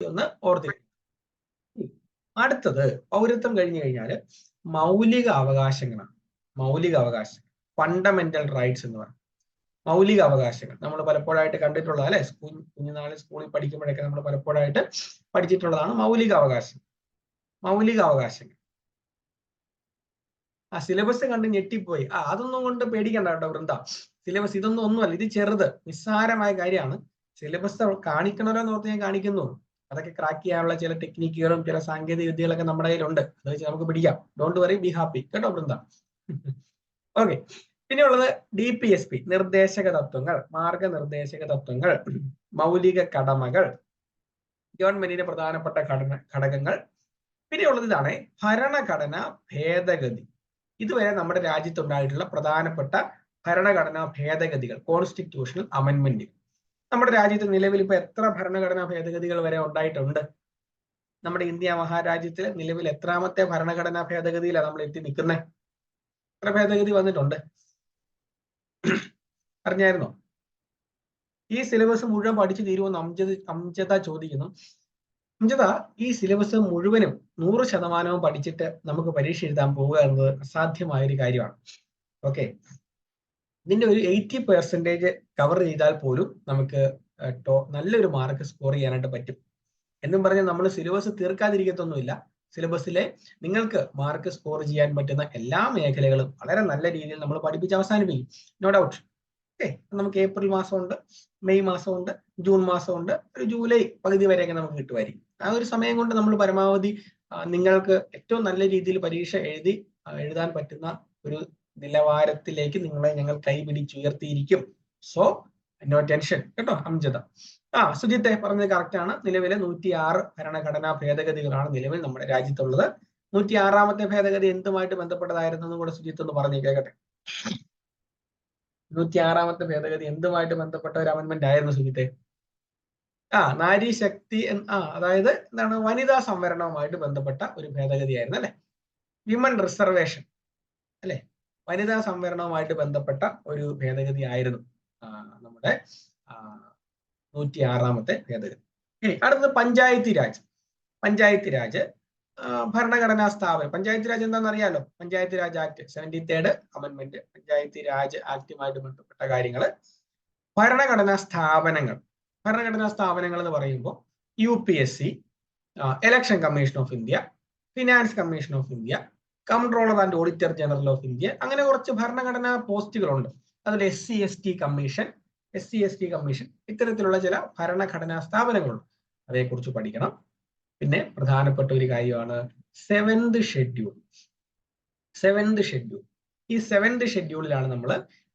ഒന്ന് ഓർത്തിരിക്കും. അടുത്തത് പൗരത്വം കഴിഞ്ഞു കഴിഞ്ഞാൽ മൗലിക അവകാശങ്ങളാണ്. മൗലിക അവകാശം, ഫണ്ടമെന്റൽ റൈറ്റ്സ് എന്ന് പറയും. മൗലിക അവകാശങ്ങൾ നമ്മൾ പലപ്പോഴായിട്ട് കണ്ടിട്ടുള്ളത് അല്ലെ, കുഞ്ഞുനാളിൽ സ്കൂളിൽ പഠിക്കുമ്പോഴൊക്കെ നമ്മൾ പലപ്പോഴായിട്ട് പഠിച്ചിട്ടുള്ളതാണ് മൗലിക അവകാശം. മൗലിക അവകാശങ്ങൾ ആ സിലബസ് കണ്ട് ഞെട്ടിപ്പോയി. അതൊന്നും കൊണ്ട് പേടിക്കണ്ട കേട്ടോ വൃന്ദ. സിലബസ് ഇതൊന്നും ഒന്നുമല്ല, ഇത് ചെറുത് നിസ്സാരമായ കാര്യമാണ്. സിലബസ് കാണിക്കണമല്ലോ എന്ന് ഓർത്ത് ഞാൻ കാണിക്കുന്നു. അതൊക്കെ ക്രാക്ക് ചെയ്യാനുള്ള ചില ടെക്നിക്കുകളും ചില സാങ്കേതിക വിദ്യകളൊക്കെ നമ്മുടെ കയ്യിലുണ്ട്. അത് വെച്ച് നമുക്ക് പിടിക്കാം. ഡോണ്ട് വറി, ബി ഹാപ്പി കേട്ടോ വൃന്ദ. ഓക്കെ, പിന്നെ ഉള്ളത് DPSP, നിർദ്ദേശക തത്വങ്ങൾ, മാർഗനിർദ്ദേശക തത്വങ്ങൾ, മൗലിക കടമകൾ, ഗവൺമെന്റിന്റെ പ്രധാനപ്പെട്ട ഘടകങ്ങൾ. പിന്നെ ഉള്ളത് ഇതാണ് ഭരണഘടനാ ഭേദഗതി. ഇതുവരെ നമ്മുടെ രാജ്യത്തുണ്ടായിട്ടുള്ള പ്രധാനപ്പെട്ട ഭരണഘടനാ ഭേദഗതികൾ, കോൺസ്റ്റിറ്റ്യൂഷണൽ അമെന്റ്മെന്റ്. നമ്മുടെ രാജ്യത്ത് നിലവിൽ ഇപ്പൊ എത്ര ഭരണഘടനാ ഭേദഗതികൾ വരെ ഉണ്ടായിട്ടുണ്ട്? നമ്മുടെ ഇന്ത്യ മഹാരാജ്യത്തിൽ നിലവിൽ എത്രാമത്തെ ഭരണഘടനാ ഭേദഗതിയിലാണ് നമ്മൾ എത്തി നിൽക്കുന്നത്? എത്ര ഭേദഗതി വന്നിട്ടുണ്ട് അറിഞ്ഞായിരുന്നോ? ഈ സിലബസ് മുഴുവൻ പഠിച്ചു തീരുമെന്ന് അംജദ ചോദിക്കുന്നു. അംജദ, ഈ സിലബസ് മുഴുവനും 100% പഠിച്ചിട്ട് നമുക്ക് പരീക്ഷ എഴുതാൻ പോവുക എന്നത് അസാധ്യമായൊരു കാര്യമാണ്. ഓക്കെ, ഇതിന്റെ ഒരു 80% കവർ ചെയ്താൽ പോലും നമുക്ക് നല്ലൊരു മാർക്ക് സ്കോർ ചെയ്യാനായിട്ട് പറ്റും. എന്നും പറഞ്ഞാൽ നമ്മൾ സിലബസ് തീർക്കാതിരിക്കത്തൊന്നുമില്ല. സിലബസിലെ നിങ്ങൾക്ക് മാർക്ക് സ്കോർ ചെയ്യാൻ പറ്റുന്ന എല്ലാ മേഖലകളും വളരെ നല്ല രീതിയിൽ നമ്മൾ പഠിപ്പിച്ച് അവസാനിപ്പിക്കും. No doubt. ഓക്കെ, നമുക്ക് ഏപ്രിൽ മാസമുണ്ട്, മെയ് മാസമുണ്ട്, ജൂൺ മാസമുണ്ട്, ഒരു ജൂലൈ പകുതി വരെയൊക്കെ നമുക്ക് കിട്ടുമായിരിക്കും. ആ ഒരു സമയം കൊണ്ട് നമ്മൾ പരമാവധി നിങ്ങൾക്ക് ഏറ്റവും നല്ല രീതിയിൽ പരീക്ഷ എഴുതാൻ പറ്റുന്ന ഒരു നിലവാരത്തിലേക്ക് നിങ്ങളെ ഞങ്ങൾ കൈപിടിച്ചുയർത്തിയിരിക്കും. സോ നോ ടെൻഷൻ കേട്ടോ അംജദ. സുജിത്തെ പറഞ്ഞത് കറക്റ്റ് ആണ്. നിലവിലെ 106 ഭരണഘടനാ ഭേദഗതികളാണ് നിലവിൽ നമ്മുടെ രാജ്യത്തുള്ളത്. 106ാമത്തെ ഭേദഗതി എന്തുമായിട്ട് ബന്ധപ്പെട്ടതായിരുന്നു കൂടെ സുജിത്ത് ഒന്ന് പറഞ്ഞു കേൾക്കട്ടെ. 106ാമത്തെ ഭേദഗതി എന്തുമായിട്ട് ബന്ധപ്പെട്ട ഒരു അമെന്റ്മെന്റ് ആയിരുന്നു സുജിത്തെ? നാരി ശക്തി, അതായത് എന്താണ്, വനിതാ സംവരണവുമായിട്ട് ബന്ധപ്പെട്ട ഒരു ഭേദഗതിയായിരുന്നു അല്ലെ, വിമൻ റിസർവേഷൻ അല്ലെ, വനിതാ സംവരണവുമായിട്ട് ബന്ധപ്പെട്ട ഒരു ഭേദഗതി ആയിരുന്നു നമ്മുടെ 106ാമത്തെ ഭേദഗതി. ഇനി അടുത്തത് പഞ്ചായത്തി രാജ്. പഞ്ചായത്തി രാജ് ഭരണഘടനാ സ്ഥാപനം. പഞ്ചായത്ത് രാജ് എന്താണെന്ന് അറിയാലോ, panchayat raj act 73rd amendment, panchayat raj ആക്ടുമായിട്ട് ബന്ധപ്പെട്ട കാര്യങ്ങൾ. ഭരണഘടനാ സ്ഥാപനങ്ങൾ. ഭരണഘടനാ സ്ഥാപനങ്ങൾ എന്ന് പറയുമ്പോൾ UPSC, election commission of India, finance commission of India, comptroller and auditor general of India, അങ്ങനെ കുറച്ച് ഭരണഘടനാ പോസ്റ്റുകളുണ്ട്. അതിൽ SC/ST കമ്മീഷൻ, ഇത്തരത്തിലുള്ള ചില ഭരണഘടനാ സ്ഥാപനങ്ങളുണ്ട്. അതേക്കുറിച്ച് പഠിക്കണം. പിന്നെ പ്രധാനപ്പെട്ട ഒരു കാര്യമാണ് 7th ഷെഡ്യൂൾ. 7th schedule. ഈ 7th ഷെഡ്യൂളിലാണ് നമ്മൾ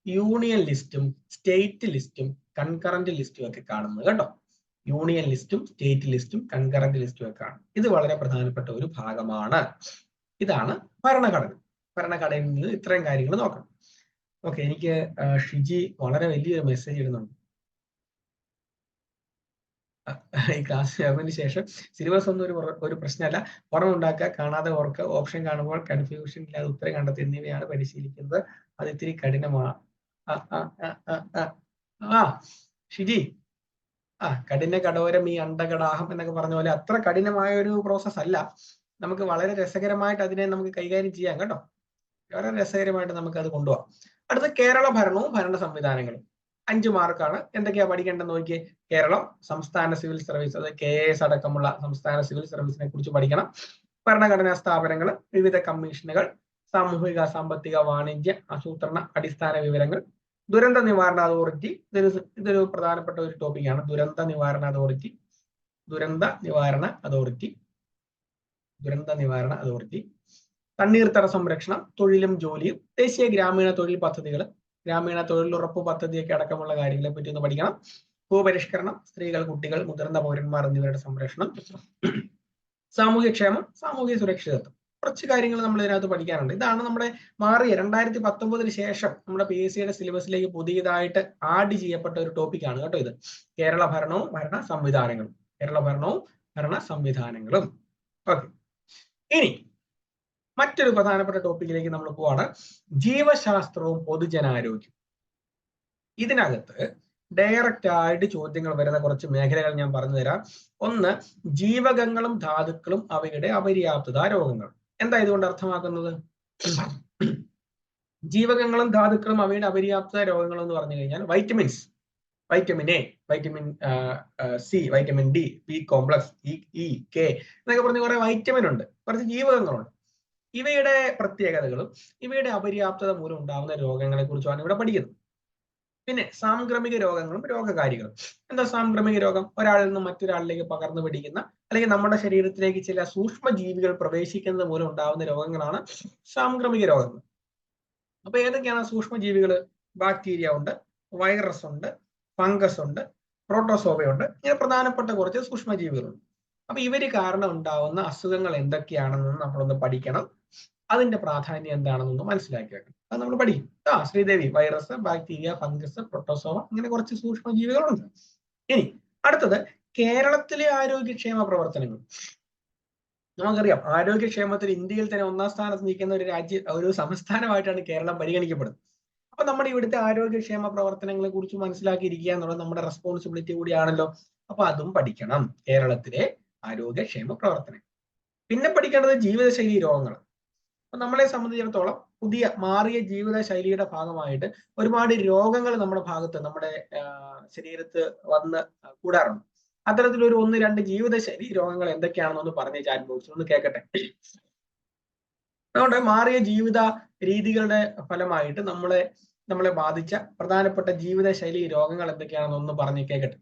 യൂണിയൻ ലിസ്റ്റും സ്റ്റേറ്റ് ലിസ്റ്റും കൺകറന്റ് ലിസ്റ്റും ഒക്കെ കാണുന്നത് കേട്ടോ. യൂണിയൻ ലിസ്റ്റും സ്റ്റേറ്റ് ലിസ്റ്റും കൺകറന്റ് ലിസ്റ്റും ഒക്കെ കാണും. ഇത് വളരെ പ്രധാനപ്പെട്ട ഒരു ഭാഗമാണ്. ഇതാണ് ഭരണഘടന. ഭരണഘടനയിൽ നിന്ന് ഇത്രയും കാര്യങ്ങൾ നോക്കണം. ഓക്കെ, എനിക്ക് ഷിജി വളരെ വലിയൊരു മെസ്സേജ് ഇടുന്നുണ്ട്. ഈ ക്ലാസ് ആയതിനു ശേഷം സിലബസ് ഒന്നും ഒരു പ്രശ്നമല്ല. ഓർമ്മ ഉണ്ടാക്കുക, കാണാതെ ഓർക്കുക, ഓപ്ഷൻ കാണുമ്പോൾ കൺഫ്യൂഷൻ ഇല്ലാതെ ഉത്തരം കണ്ടെത്തുക എന്നിവയാണ് പരിശീലിക്കുന്നത്. അത് ഇത്തിരി കഠിനമാണ്. ഷിജി, കഠിന കഠോരം ഈ അണ്ടകടാഹം എന്നൊക്കെ പറഞ്ഞ പോലെ അത്ര കഠിനമായ ഒരു പ്രോസസ് അല്ല. നമുക്ക് വളരെ രസകരമായിട്ട് അതിനെ നമുക്ക് കൈകാര്യം ചെയ്യാം കേട്ടോ. വളരെ രസകരമായിട്ട് നമുക്ക് അത് കൊണ്ടുപോകാം. അടുത്ത കേരള ഭരണവും ഭരണ സംവിധാനങ്ങളും. 5 മാർക്കാണ്. എന്തൊക്കെയാ പഠിക്കേണ്ടതെന്ന് നോക്കിയേ. കേരളം സംസ്ഥാന സിവിൽ സർവീസ്, അത് KS അടക്കമുള്ള സംസ്ഥാന സിവിൽ സർവീസിനെ കുറിച്ച് പഠിക്കണം. ഭരണഘടനാ സ്ഥാപനങ്ങൾ, വിവിധ കമ്മീഷനുകൾ, സാമൂഹിക സാമ്പത്തിക വാണിജ്യ ആസൂത്രണ അടിസ്ഥാന വിവരങ്ങൾ, ദുരന്ത നിവാരണ അതോറിറ്റി. ഇതൊരു പ്രധാനപ്പെട്ട ഒരു ടോപ്പിക്കാണ്. ദുരന്ത നിവാരണ അതോറിറ്റി, തണ്ണീർത്തട സംരക്ഷണം, തൊഴിലും ജോലിയും, ദേശീയ ഗ്രാമീണ തൊഴിൽ പദ്ധതികൾ, ഗ്രാമീണ തൊഴിലുറപ്പ് പദ്ധതിയൊക്കെ അടക്കമുള്ള കാര്യങ്ങളെ പറ്റി ഒന്ന് പഠിക്കണം. ഭൂപരിഷ്കരണം, സ്ത്രീകൾ, കുട്ടികൾ, മുതിർന്ന പൗരന്മാർ എന്നിവരുടെ സംരക്ഷണം, സാമൂഹ്യക്ഷേമം, സാമൂഹ്യ സുരക്ഷിതത്വം, കുറച്ച് കാര്യങ്ങൾ നമ്മൾ ഇതിനകത്ത് പഠിക്കാനുണ്ട്. ഇതാണ് നമ്മുടെ മാറിയ 2019 ശേഷം നമ്മുടെ PSCയുടെ സിലബസിലേക്ക് പുതിയതായിട്ട് ആഡ് ചെയ്യപ്പെട്ട ഒരു ടോപ്പിക്കാണ് കേട്ടോ ഇത്. കേരള ഭരണവും ഭരണ സംവിധാനങ്ങളും. ഓക്കെ, ഇനി മറ്റൊരു പ്രധാനപ്പെട്ട ടോപ്പിക്കിലേക്ക് നമ്മൾ പോവാണ്. ജീവശാസ്ത്രവും പൊതുജനാരോഗ്യം. ഇതിനകത്ത് ഡയറക്റ്റ് ആയിട്ട് ചോദ്യങ്ങൾ വരുന്ന കുറച്ച് മേഖലകൾ ഞാൻ പറഞ്ഞു തരാം. ഒന്ന്, ജീവകങ്ങളും ധാതുക്കളും അവയുടെ അപര്യാപ്തത രോഗങ്ങൾ. എന്താ ഇതുകൊണ്ട് അർത്ഥമാക്കുന്നത്? ജീവകങ്ങളും ധാതുക്കളും അവയുടെ അപര്യാപ്തത രോഗങ്ങൾ എന്ന് പറഞ്ഞു കഴിഞ്ഞാൽ vitamins, vitamin A, vitamin C, vitamin D, B complex, E, K എന്നൊക്കെ പറഞ്ഞ് കുറെ വൈറ്റമിൻ ഉണ്ട്, കുറച്ച് ജീവകങ്ങളുണ്ട്. ഇവയുടെ പ്രത്യേകതകളും ഇവയുടെ അപര്യാപ്തത മൂലം ഉണ്ടാകുന്ന രോഗങ്ങളെ കുറിച്ചാണ് ഇവിടെ പഠിക്കുന്നത്. പിന്നെ സാംക്രമിക രോഗങ്ങളും രോഗകാരികളും. എന്താ സാംക്രമിക രോഗം? ഒരാളിൽ നിന്നും മറ്റൊരാളിലേക്ക് പകർന്നു പിടിക്കുന്ന, അല്ലെങ്കിൽ നമ്മുടെ ശരീരത്തിലേക്ക് ചില സൂക്ഷ്മജീവികൾ പ്രവേശിക്കുന്നത് മൂലം ഉണ്ടാകുന്ന രോഗങ്ങളാണ് സാംക്രമിക രോഗങ്ങൾ. അപ്പൊ ഏതൊക്കെയാണ് സൂക്ഷ്മജീവികൾ? ബാക്ടീരിയ ഉണ്ട്, വൈറസ് ഉണ്ട്, ഫംഗസ് ഉണ്ട്, പ്രോട്ടോസോവയുണ്ട്. ഇങ്ങനെ പ്രധാനപ്പെട്ട കുറച്ച് സൂക്ഷ്മജീവികളുണ്ട്. അപ്പൊ ഇവര് കാരണം ഉണ്ടാവുന്ന അസുഖങ്ങൾ എന്തൊക്കെയാണെന്ന് നമ്മളൊന്ന് പഠിക്കണം. അതിന്റെ പ്രാധാന്യം എന്താണെന്നൊന്ന് മനസ്സിലാക്കി വെക്കണം. അത് നമ്മൾ പഠിക്കും. Sridevi, virus, bacteria, fungus, protozoa, ഇങ്ങനെ കുറച്ച് സൂക്ഷ്മജീവികളുണ്ട്. ഇനി അടുത്തത് കേരളത്തിലെ ആരോഗ്യക്ഷേമ പ്രവർത്തനങ്ങൾ. നമുക്കറിയാം, ആരോഗ്യക്ഷേമത്തിൽ ഇന്ത്യയിൽ തന്നെ 1-ാം സ്ഥാനത്ത് നിൽക്കുന്ന ഒരു സംസ്ഥാനമായിട്ടാണ് കേരളം പരിഗണിക്കപ്പെടുന്നത്. അപ്പൊ നമ്മുടെ ഇവിടുത്തെ ആരോഗ്യക്ഷേമ പ്രവർത്തനങ്ങളെ കുറിച്ച് മനസ്സിലാക്കിയിരിക്കുക എന്നുള്ളത് നമ്മുടെ റെസ്പോൺസിബിലിറ്റി കൂടിയാണല്ലോ. അപ്പൊ അതും പഠിക്കണം, കേരളത്തിലെ ആരോഗ്യക്ഷേമ പ്രവർത്തനം. പിന്നെ പഠിക്കേണ്ടത് ജീവിതശൈലി രോഗങ്ങൾ. അപ്പൊ നമ്മളെ സംബന്ധിച്ചിടത്തോളം പുതിയ മാറിയ ജീവിതശൈലിയുടെ ഭാഗമായിട്ട് ഒരുപാട് രോഗങ്ങൾ നമ്മുടെ നമ്മുടെ ശരീരത്ത് വന്ന് കൂടാറുണ്ട്. അത്തരത്തിലൊരു 1-2 ജീവിതശൈലി രോഗങ്ങൾ എന്തൊക്കെയാണെന്നൊന്ന് പറഞ്ഞ് ചാറ്റ് ബോക്സിൽ ഒന്ന് കേൾക്കട്ടെ. അതുകൊണ്ട് മാറിയ ജീവിത രീതികളുടെ ഫലമായിട്ട് നമ്മളെ ബാധിച്ച പ്രധാനപ്പെട്ട ജീവിതശൈലി രോഗങ്ങൾ എന്തൊക്കെയാണെന്നൊന്ന് പറഞ്ഞ് കേൾക്കട്ടെ.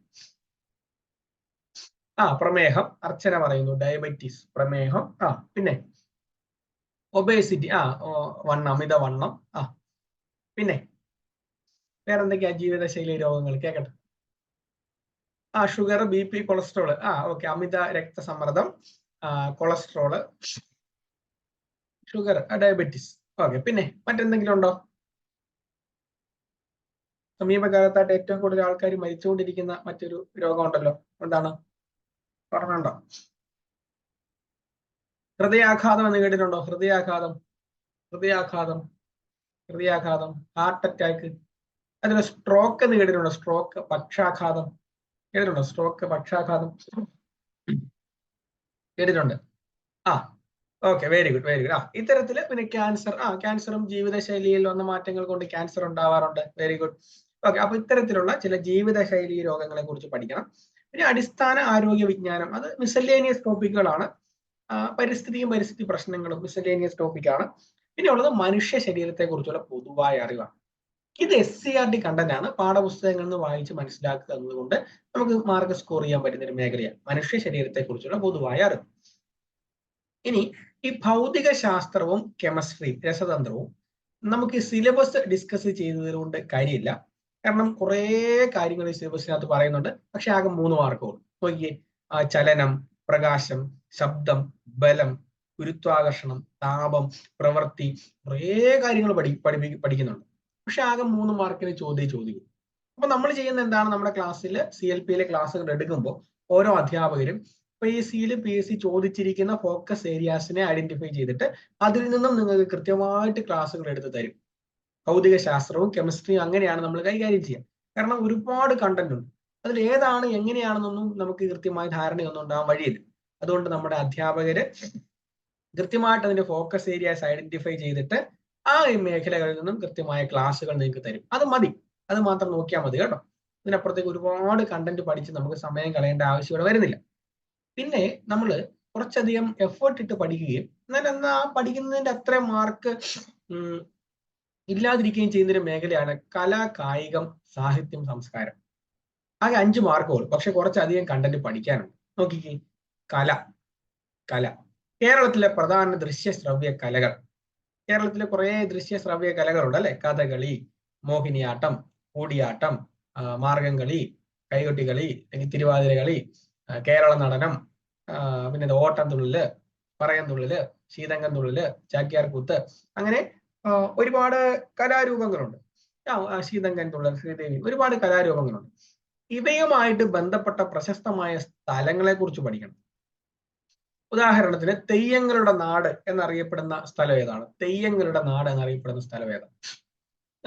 പ്രമേഹം, അർച്ചന പറയുന്നു, ഡയബറ്റീസ്, പ്രമേഹം. പിന്നെ ഒബേസിറ്റി, അമിതവണ്ണം. പിന്നെ വേറെന്തൊക്കെയാ ജീവിതശൈലി രോഗങ്ങൾ? കേൾക്കട്ടെ. Sugar, B P, cholesterol. Okay, അമിത രക്തസമ്മർദ്ദം, കൊളസ്ട്രോള്, ഷുഗർ, ഡയബറ്റീസ്. ഓക്കെ, പിന്നെ മറ്റെന്തെങ്കിലും ഉണ്ടോ? സമീപകാലത്തായിട്ട് ഏറ്റവും കൂടുതൽ ആൾക്കാർ മരിച്ചുകൊണ്ടിരിക്കുന്ന മറ്റൊരു രോഗമുണ്ടല്ലോ, എന്താണ്? പറഞ്ഞുണ്ടോ? ഹൃദയാഘാതം എന്ന് കേട്ടിട്ടുണ്ടോ? ഹൃദയാഘാതം, ഹാർട്ട് അറ്റാക്ക്. അതിന് സ്ട്രോക്ക് എന്ന് കേട്ടിട്ടുണ്ടോ? സ്ട്രോക്ക്, പക്ഷാഘാതം കേട്ടിട്ടുണ്ടോ? സ്ട്രോക്ക്, പക്ഷാഘാതം കേട്ടിട്ടുണ്ട്. Okay, very good. ഇത്തരത്തില് പിന്നെ ക്യാൻസർ, ക്യാൻസറും ജീവിതശൈലിയിൽ വന്ന മാറ്റങ്ങൾ കൊണ്ട് ക്യാൻസർ ഉണ്ടാവാറുണ്ട്. Very good. ഓക്കെ, അപ്പൊ ഇത്തരത്തിലുള്ള ചില ജീവിതശൈലി രോഗങ്ങളെ കുറിച്ച് പഠിക്കണം. പിന്നെ അടിസ്ഥാന ആരോഗ്യ വിജ്ഞാനം, അത് മിസലേനിയസ് ടോപ്പിക്കുകളാണ്. പരിസ്ഥിതി പ്രശ്നങ്ങളും മിസലേനിയസ് ടോപ്പിക്കാണ്. പിന്നെ ഉള്ളത് മനുഷ്യ ശരീരത്തെ കുറിച്ചുള്ള പൊതുവായ അറിവാണ്. ഇത് SCERT കണ്ടന്റ് ആണ്. പാഠപുസ്തകങ്ങളിൽ നിന്ന് വായിച്ച് മനസ്സിലാക്കുക എന്നതുകൊണ്ട് നമുക്ക് മാർക്ക് സ്കോർ ചെയ്യാൻ പറ്റുന്ന ഒരു മേഖലയാണ് മനുഷ്യ ശരീരത്തെ കുറിച്ചുള്ള പൊതുവായ അറിവ്. ഇനി ഈ ഭൗതിക ശാസ്ത്രവും കെമിസ്ട്രി, രസതന്ത്രവും നമുക്ക് സിലബസ് ഡിസ്കസ് ചെയ്തതുകൊണ്ട് കാര്യമില്ല. കാരണം കുറേ കാര്യങ്ങൾ ഈ സിലബസിനകത്ത് പറയുന്നുണ്ട്. പക്ഷെ ആകെ 3 മാർക്കുകൾ. നോക്കിയേ, ചലനം, പ്രകാശം, ശബ്ദം, ബലം, ഗുരുത്വാകർഷണം, താപം, പ്രവൃത്തി, കുറേ കാര്യങ്ങൾ പഠിക്കുന്നുണ്ട്. പക്ഷെ ആകെ 3 മാർക്കിന് ചോദിക്കും. അപ്പൊ നമ്മൾ ചെയ്യുന്ന എന്താണ്? നമ്മുടെ ക്ലാസ്സിൽ CLP ക്ലാസ്സുകൾ എടുക്കുമ്പോൾ ഓരോ അധ്യാപകരും PSC ചോദിച്ചിരിക്കുന്ന ഫോക്കസ് ഏരിയാസിനെ ഐഡന്റിഫൈ ചെയ്തിട്ട് അതിൽ നിന്നും നിങ്ങൾക്ക് കൃത്യമായിട്ട് ക്ലാസ്സുകൾ എടുത്ത് തരും. ഭൗതിക ശാസ്ത്രവും കെമിസ്ട്രിയും അങ്ങനെയാണ് നമ്മൾ കൈകാര്യം ചെയ്യുക. കാരണം ഒരുപാട് കണ്ടന്റ് ഉണ്ട്. അതിൽ ഏതാണ് എങ്ങനെയാണെന്നൊന്നും നമുക്ക് കൃത്യമായ ധാരണയൊന്നും ഉണ്ടാകാൻ വഴിയില്ല. അതുകൊണ്ട് നമ്മുടെ അധ്യാപകര് കൃത്യമായിട്ട് അതിന്റെ ഫോക്കസ് ഏരിയാസ് ഐഡന്റിഫൈ ചെയ്തിട്ട് ആ മേഖലകളിൽ നിന്നും കൃത്യമായ ക്ലാസ്സുകൾ നിങ്ങൾക്ക് തരും. അത് മതി, അത് മാത്രം നോക്കിയാൽ മതി കേട്ടോ. ഇതിനപ്പുറത്തേക്ക് ഒരുപാട് കണ്ടന്റ് പഠിച്ച് നമുക്ക് സമയം കളയേണ്ട ആവശ്യം വരുന്നില്ല. പിന്നെ നമ്മൾ കുറച്ചധികം എഫേർട്ട് ഇട്ട് പഠിക്കുകയും എന്നാൽ ആ പഠിക്കുന്നതിന്റെ അത്രയും മാർക്ക് ഇല്ലാതിരിക്കുകയും ചെയ്യുന്നൊരു മേഖലയാണ് കല, കായികം, സാഹിത്യം, സംസ്കാരം. ആകെ 5 മാർക്കുകൾ, പക്ഷെ കുറച്ചധികം കണ്ടന്റ് പഠിക്കാനുണ്ട്. നോക്കിക്കേ, കല. കേരളത്തിലെ പ്രധാന ദൃശ്യശ്രവ്യ കലകൾ. കേരളത്തിലെ കുറെ ദൃശ്യശ്രവ്യ കലകളുണ്ട് അല്ലെ? കഥകളി, മോഹിനിയാട്ടം, കൂടിയാട്ടം, മാർഗംകളി, കൈകൊട്ടിക്കളി, അല്ലെങ്കിൽ തിരുവാതിര കളി, കേരള നടനം, പിന്നെ ഓട്ടംതുള്ളല്, പറയംതുള്ളല്, ശീതങ്കംതുള്ളല്, ചാക്യാർകൂത്ത്, അങ്ങനെ ഒരുപാട് കലാരൂപങ്ങളുണ്ട്. ശീതങ്കൻ തുള്ളൽ, ശ്രീദേവി, ഒരുപാട് കലാരൂപങ്ങളുണ്ട്. ഇവയുമായിട്ട് ബന്ധപ്പെട്ട പ്രശസ്തമായ സ്ഥലങ്ങളെ കുറിച്ച് പഠിക്കണം. ഉദാഹരണത്തിന് തെയ്യങ്ങളുടെ നാട് എന്നറിയപ്പെടുന്ന സ്ഥലം ഏതാണ്? തെയ്യങ്ങളുടെ നാട് എന്നറിയപ്പെടുന്ന സ്ഥലം ഏതാണ്?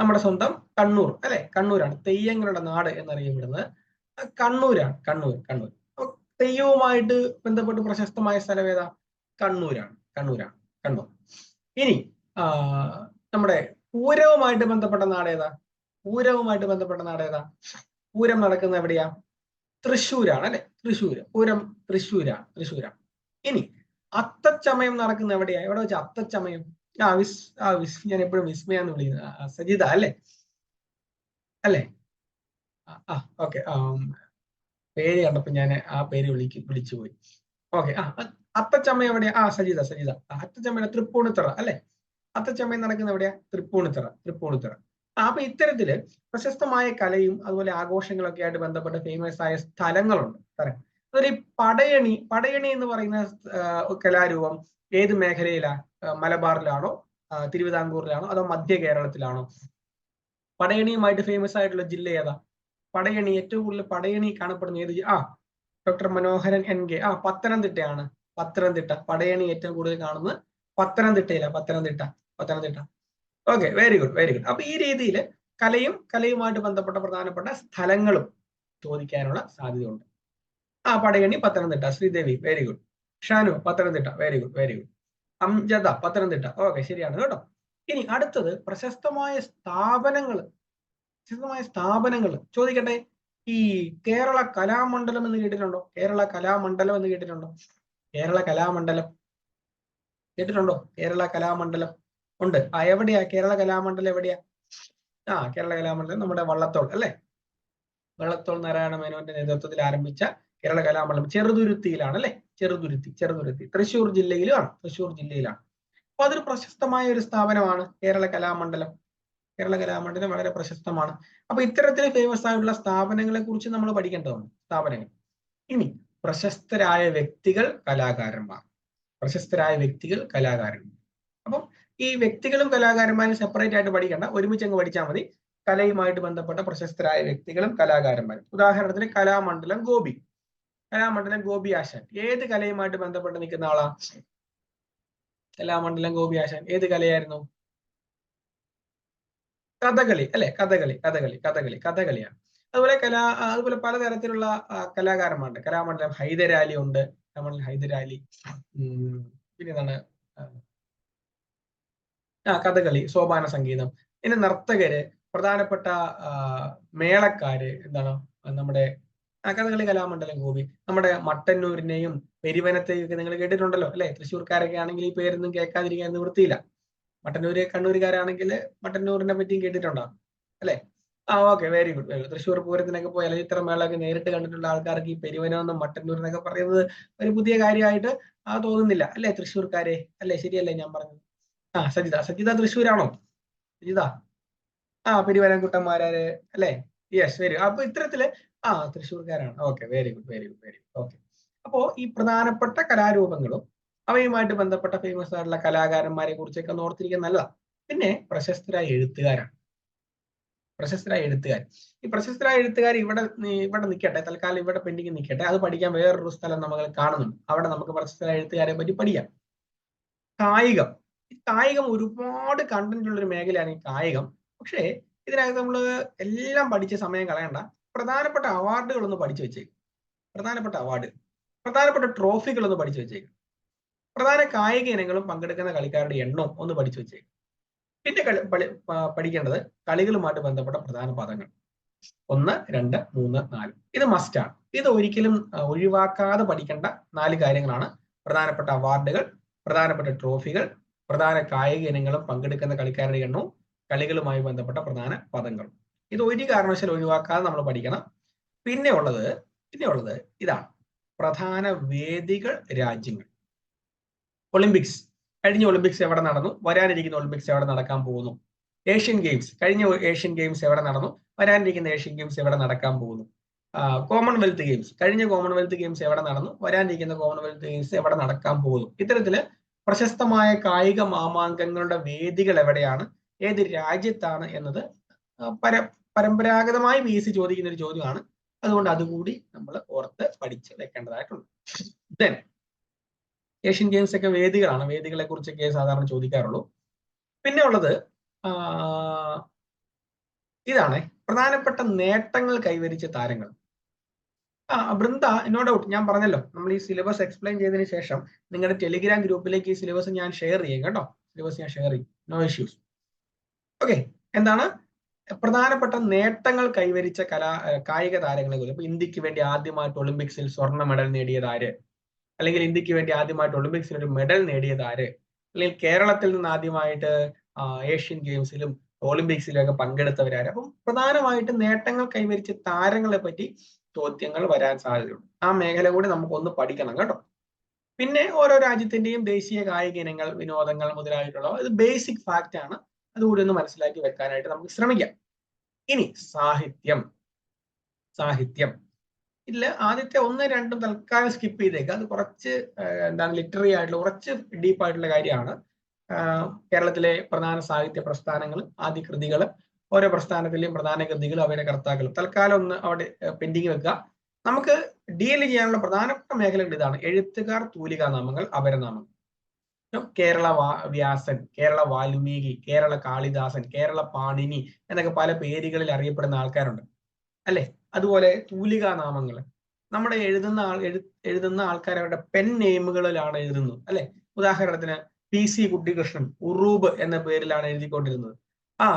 നമ്മുടെ സ്വന്തം കണ്ണൂർ അല്ലെ, കണ്ണൂരാണ് തെയ്യങ്ങളുടെ നാട് എന്നറിയപ്പെടുന്നത് കണ്ണൂരാണ്. കണ്ണൂർ. അപ്പൊ തെയ്യവുമായിട്ട് ബന്ധപ്പെട്ട് പ്രശസ്തമായ സ്ഥലം ഏതാ? കണ്ണൂരാണ്. കണ്ണൂർ. ഇനി നമ്മുടെ പൂരവുമായിട്ട് ബന്ധപ്പെട്ട നാട് ഏതാ? പൂരം നടക്കുന്ന എവിടെയാ? തൃശ്ശൂരാണ് അല്ലെ, പൂരം തൃശ്ശൂരാണ്. ഇനി അത്തച്ചമയം നടക്കുന്ന എവിടെയാ? എവിടെ വെച്ചാൽ അത്തച്ചമയം? ഞാൻ എപ്പോഴും വിസ്മയാന്ന് വിളിക്കുന്നത്, സജിത അല്ലെ? ഓക്കെ, പേര് കണ്ടപ്പോ ഞാൻ ആ പേര് വിളിച്ചുപോയി. ഓക്കെ, അത്തച്ചമയം എവിടെയാ? സജിത. അത്തച്ചമയം തൃപ്പൂണിത്തുറ അല്ലെ? അത്തച്ചമയം നടക്കുന്ന എവിടെയാ? തൃപ്പൂണിത്തുറ. അപ്പൊ ഇത്തരത്തില് പ്രശസ്തമായ കലയും അതുപോലെ ആഘോഷങ്ങളൊക്കെ ആയിട്ട് ബന്ധപ്പെട്ട ഫേമസ് ആയ സ്ഥലങ്ങളുണ്ട്. അതിൽ പടയണി എന്ന് പറയുന്ന കലാരൂപം ഏത് മേഖലയിലാ? മലബാറിലാണോ, തിരുവിതാംകൂറിലാണോ, അതോ മധ്യ കേരളത്തിലാണോ? പടയണിയുമായിട്ട് ഫേമസ് ആയിട്ടുള്ള ജില്ല ഏതാ? പടയണി ഏറ്റവും കൂടുതൽ പടയണി കാണപ്പെടുന്ന ഏത്? Doctor Manoharan NK. പത്തനംതിട്ടയാണ്. പടയണി ഏറ്റവും കൂടുതൽ കാണുന്നത് പത്തനംതിട്ടയിലാണ്. പത്തനംതിട്ട. Okay, very good. അപ്പൊ ഈ രീതിയിൽ കലയുമായിട്ട് ബന്ധപ്പെട്ട പ്രധാനപ്പെട്ട സ്ഥലങ്ങളും ചോദിക്കാനുള്ള സാധ്യതയുണ്ട്. Padayani Pathanamthitta. Sreedevi very good. Shanu Pathanamthitta very good. Amjada Pathanamthitta. Okay, ശരിയാണ് കേട്ടോ. ഇനി അടുത്തത് പ്രശസ്തമായ സ്ഥാപനങ്ങൾ ചോദിക്കട്ടെ. ഈ കേരള കലാമണ്ഡലം എന്ന് കേട്ടിട്ടുണ്ടോ? കേരള കലാമണ്ഡലം ഉണ്ട്. എവിടെയാ കേരള കലാമണ്ഡലം? എവിടെയാ? കേരള കലാമണ്ഡലം നമ്മുടെ വള്ളത്തോൾ അല്ലെ? വള്ളത്തോൾ നാരായണ മേനോന്റെ നേതൃത്വത്തിൽ ആരംഭിച്ച കേരള കലാമണ്ഡലം ചെറുതുരുത്തിയിലാണ് അല്ലെ? ചെറുതുരുത്തി തൃശ്ശൂർ ജില്ലയിലാണ്. അപ്പൊ അതൊരു പ്രശസ്തമായ ഒരു സ്ഥാപനമാണ് കേരള കലാമണ്ഡലം. വളരെ പ്രശസ്തമാണ്. അപ്പൊ ഇത്തരത്തിൽ ഫേമസ് ആയിട്ടുള്ള സ്ഥാപനങ്ങളെ കുറിച്ച് നമ്മൾ പഠിക്കേണ്ടതുണ്ട്. സ്ഥാപനങ്ങൾ. ഇനി പ്രശസ്തരായ വ്യക്തികൾ, കലാകാരന്മാർ. അപ്പം ഈ വ്യക്തികളും കലാകാരന്മാരും സെപ്പറേറ്റ് ആയിട്ട് പഠിക്കണ്ട, ഒരുമിച്ച് അങ്ങ് പഠിച്ചാൽ മതി. കലയുമായിട്ട് ബന്ധപ്പെട്ട പ്രശസ്തരായ വ്യക്തികളും കലാകാരന്മാരും. ഉദാഹരണത്തിന് കലാമണ്ഡലം ഗോപി ആശാൻ ഏത് കലയുമായിട്ട് ബന്ധപ്പെട്ട് നിൽക്കുന്ന ആളാ? കലാമണ്ഡലം ഗോപി ആശാൻ ഏത് കലയായിരുന്നു? കഥകളി അല്ലെ? കഥകളിയാണ്. അതുപോലെ പലതരത്തിലുള്ള കലാകാരന്മാരുണ്ട്. കലാമണ്ഡലം ഹൈദരാലി ഉണ്ട്. പിന്നെ എന്താണ്? കഥകളി, സോപാന സംഗീതം. ഇനി നർത്തകര്, പ്രധാനപ്പെട്ട മേളക്കാര് എന്താണ്? നമ്മുടെ കഥകളി കലാമണ്ഡലം ഗോപി. നമ്മുടെ മട്ടന്നൂരിനെയും പെരുവനത്തെയും ഒക്കെ നിങ്ങൾ കേട്ടിട്ടുണ്ടല്ലോ അല്ലെ? തൃശ്ശൂർക്കാരൊക്കെ ആണെങ്കിൽ ഈ പേരൊന്നും കേൾക്കാതിരിക്കാൻ നിവൃത്തിയില്ല. മട്ടന്നൂര് കണ്ണൂരുകാരാണെങ്കിൽ മട്ടന്നൂരിനെ പറ്റിയും കേട്ടിട്ടുണ്ടോ അല്ലെ? Okay, very good. തൃശ്ശൂർ പൂരത്തിനൊക്കെ പോയി ചലച്ചിത്ര മേളൊക്കെ നേരിട്ട് കണ്ടിട്ടുള്ള ആൾക്കാർക്ക് ഈ പെരുവനമെന്നും മട്ടന്നൂരിനൊക്കെ പറയുന്നത് ഒരു പുതിയ കാര്യമായിട്ട് തോന്നുന്നില്ല അല്ലെ? തൃശ്ശൂർക്കാരെ അല്ലെ? ശരിയല്ലേ ഞാൻ പറഞ്ഞത്? സജിത തൃശ്ശൂരാണോ? സജിത പെരുവനംകുട്ടന്മാരാര് അല്ലെ? Yes, very. അപ്പൊ ഇത്തരത്തില് തൃശ്ശൂർക്കാരാണ്. Okay, very good. ഓക്കെ, അപ്പോ ഈ പ്രധാനപ്പെട്ട കലാരൂപങ്ങളും അവയുമായിട്ട് ബന്ധപ്പെട്ട ഫേമസ് ആയിട്ടുള്ള കലാകാരന്മാരെ കുറിച്ചൊക്കെ ഓർത്തിരിക്കാൻ നല്ലതാണ്. പിന്നെ പ്രശസ്തരായ എഴുത്തുകാർ. ഈ പ്രശസ്തരായ എഴുത്തുകാർ ഇവിടെ നിൽക്കട്ടെ, തൽക്കാലം ഇവിടെ പെൻഡിങ് നിൽക്കട്ടെ. അത് പഠിക്കാൻ വേറൊരു സ്ഥലം നമ്മൾ കാണുന്നുണ്ട്. അവിടെ നമുക്ക് പ്രശസ്തരായ എഴുത്തുകാരെ പറ്റി പഠിക്കാം. കായികം ഒരുപാട് കണ്ടന്റ് ഉള്ള ഒരു മേഖലയാണ് ഈ കായികം. പക്ഷേ ഇതിനകത്ത് നമ്മൾ എല്ലാം പഠിച്ച സമയം കളയണ്ട. പ്രധാനപ്പെട്ട അവാർഡുകളൊന്ന് പഠിച്ചു വെച്ചേക്കും. പ്രധാനപ്പെട്ട ട്രോഫികളൊന്ന് പഠിച്ചു വെച്ചേക്കും. പ്രധാന കായിക ഇനങ്ങളും പങ്കെടുക്കുന്ന കളിക്കാരുടെ എണ്ണവും ഒന്ന് പഠിച്ചു വെച്ചേക്കും. പിന്നെ പഠിക്കേണ്ടത് കളികളുമായിട്ട് ബന്ധപ്പെട്ട പ്രധാന പദങ്ങൾ 1, 2, 3, 4. ഇത് മസ്റ്റാണ്. ഇത് ഒരിക്കലും ഒഴിവാക്കാതെ പഠിക്കേണ്ട 4 കാര്യങ്ങളാണ്. പ്രധാനപ്പെട്ട അവാർഡുകൾ, പ്രധാനപ്പെട്ട ട്രോഫികൾ, പ്രധാന കായിക ഇനങ്ങളും പങ്കെടുക്കുന്ന കളിക്കാരുടെ എണ്ണവും കളികളുമായി ബന്ധപ്പെട്ട പ്രധാന പദങ്ങളും. ഇത് ഒരു കാരണവശാലും ഒഴിവാക്കാതെ നമ്മൾ പഠിക്കണം. പിന്നെ ഉള്ളത് ഇതാണ് പ്രധാന വേദികൾ, രാജ്യങ്ങൾ. ഒളിമ്പിക്സ്, കഴിഞ്ഞ ഒളിമ്പിക്സ് എവിടെ നടന്നു? വരാനിരിക്കുന്ന ഒളിമ്പിക്സ് എവിടെ നടക്കാൻ പോകുന്നു? ഏഷ്യൻ ഗെയിംസ്, കഴിഞ്ഞ ഏഷ്യൻ ഗെയിംസ് എവിടെ നടന്നു? വരാനിരിക്കുന്ന ഏഷ്യൻ ഗെയിംസ് എവിടെ നടക്കാൻ പോകുന്നു? കോമൺവെൽത്ത് ഗെയിംസ്, കഴിഞ്ഞ കോമൺവെൽത്ത് ഗെയിംസ് എവിടെ നടന്നു? വരാനിരിക്കുന്ന കോമൺവെൽത്ത് ഗെയിംസ് എവിടെ നടക്കാൻ പോകുന്നു? ഇത്തരത്തില് പ്രശസ്തമായ കായിക മാമാങ്കങ്ങളുടെ വേദികൾ എവിടെയാണ്, ഏത് രാജ്യത്താണ് എന്നത് പരമ്പരാഗതമായി PSC ചോദിക്കുന്ന ഒരു ചോദ്യമാണ്. അതുകൊണ്ട് അതുകൂടി നമ്മൾ ഓർത്ത് പഠിച്ച് വെക്കേണ്ടതായിട്ടുണ്ട്. ദെൻ ഏഷ്യൻ ഗെയിംസ് ഒക്കെ വേദികളാണ്. വേദികളെ കുറിച്ചൊക്കെ സാധാരണ ചോദിക്കാറുള്ളൂ. പിന്നെ ഉള്ളത് ഇതാണ് പ്രധാനപ്പെട്ട നേട്ടങ്ങൾ കൈവരിച്ച താരങ്ങൾ. ബൃന്ദ, നോ ഡൗട്ട്, ഞാൻ പറഞ്ഞല്ലോ നമ്മൾ ഈ സിലബസ് എക്സ്പ്ലെയിൻ ചെയ്തതിനു ശേഷം നിങ്ങളുടെ ടെലിഗ്രാം ഗ്രൂപ്പിലേക്ക് ഈ സിലബസ് ഞാൻ ഷെയർ ചെയ്യും കേട്ടോ. സിലബസ് ഞാൻ ഷെയർ ചെയ്യും, നോ ഇഷ്യൂസ്. ഓക്കെ, എന്താണ് പ്രധാനപ്പെട്ട നേട്ടങ്ങൾ കൈവരിച്ച കായിക താരങ്ങളെ കുറിച്ച്? ഇപ്പൊ ഇന്ത്യക്ക് വേണ്ടി ആദ്യമായിട്ട് ഒളിമ്പിക്സിൽ സ്വർണ്ണ മെഡൽ നേടിയത് ആര്? അല്ലെങ്കിൽ ഇന്ത്യക്ക് വേണ്ടി ആദ്യമായിട്ട് ഒളിമ്പിക്സിൽ ഒരു മെഡൽ നേടിയത് ആര്? അല്ലെങ്കിൽ കേരളത്തിൽ നിന്ന് ആദ്യമായിട്ട് ഏഷ്യൻ ഗെയിംസിലും ഒളിമ്പിക്സിലും ഒക്കെ പങ്കെടുത്തവരാര്? അപ്പം പ്രധാനമായിട്ട് നേട്ടങ്ങൾ കൈവരിച്ച താരങ്ങളെ പറ്റി ചോദ്യങ്ങൾ വരാൻ സാധ്യതയുണ്ട്. ആ മേഖല കൂടി നമുക്കൊന്ന് പഠിക്കണം കേട്ടോ. പിന്നെ ഓരോ രാജ്യത്തിന്റെയും ദേശീയ കായിക ഇനങ്ങൾ, വിനോദങ്ങൾ മുതലായിട്ടുള്ള ഇത് ബേസിക് ഫാക്റ്റ് ആണ്. അതുകൂടി ഒന്ന് മനസ്സിലാക്കി വെക്കാനായിട്ട് നമുക്ക് ശ്രമിക്കാം. ഇനി സാഹിത്യം. ഇതിൽ ആദ്യത്തെ 1, 2 തൽക്കാലം സ്കിപ്പ് ചെയ്തേക്കുക. അത് കുറച്ച് എന്താണ് ലിറ്റററി ആയിട്ടുള്ള കുറച്ച് ഡീപ്പായിട്ടുള്ള കാര്യമാണ്. കേരളത്തിലെ പ്രധാന സാഹിത്യ പ്രസ്ഥാനങ്ങൾ, ആദ്യ കൃതികൾ, ഓരോ പ്രസ്ഥാനത്തിലെയും പ്രധാന കൃതികൾ, അവയുടെ കർത്താക്കളും തൽക്കാലം ഒന്ന് അവിടെ പെൻഡിങ് വെക്കുക. നമുക്ക് ഡീൽ ചെയ്യാനുള്ള പ്രധാനപ്പെട്ട മേഖലകൾ ഇതാണ്: എഴുത്തുകാർ, തൂലികാനാമങ്ങൾ, അപരനാമങ്ങൾ. കേരള വ്യാസൻ, കേരള വാൽമീകി, കേരള കാളിദാസൻ, കേരള പാണിനി എന്നൊക്കെ പല പേരുകളിൽ അറിയപ്പെടുന്ന ആൾക്കാരുണ്ട് അല്ലെ. അതുപോലെ തൂലികാനാമങ്ങൾ, നമ്മുടെ എഴുതുന്ന ആൾക്കാർ അവരുടെ പെൻ നെയിമുകളിലാണ് എഴുതുന്നത് അല്ലെ. ഉദാഹരണത്തിന് PC കുട്ടികൃഷ്ണൻ ഉറൂബ് എന്ന പേരിലാണ് എഴുതിക്കൊണ്ടിരുന്നത്.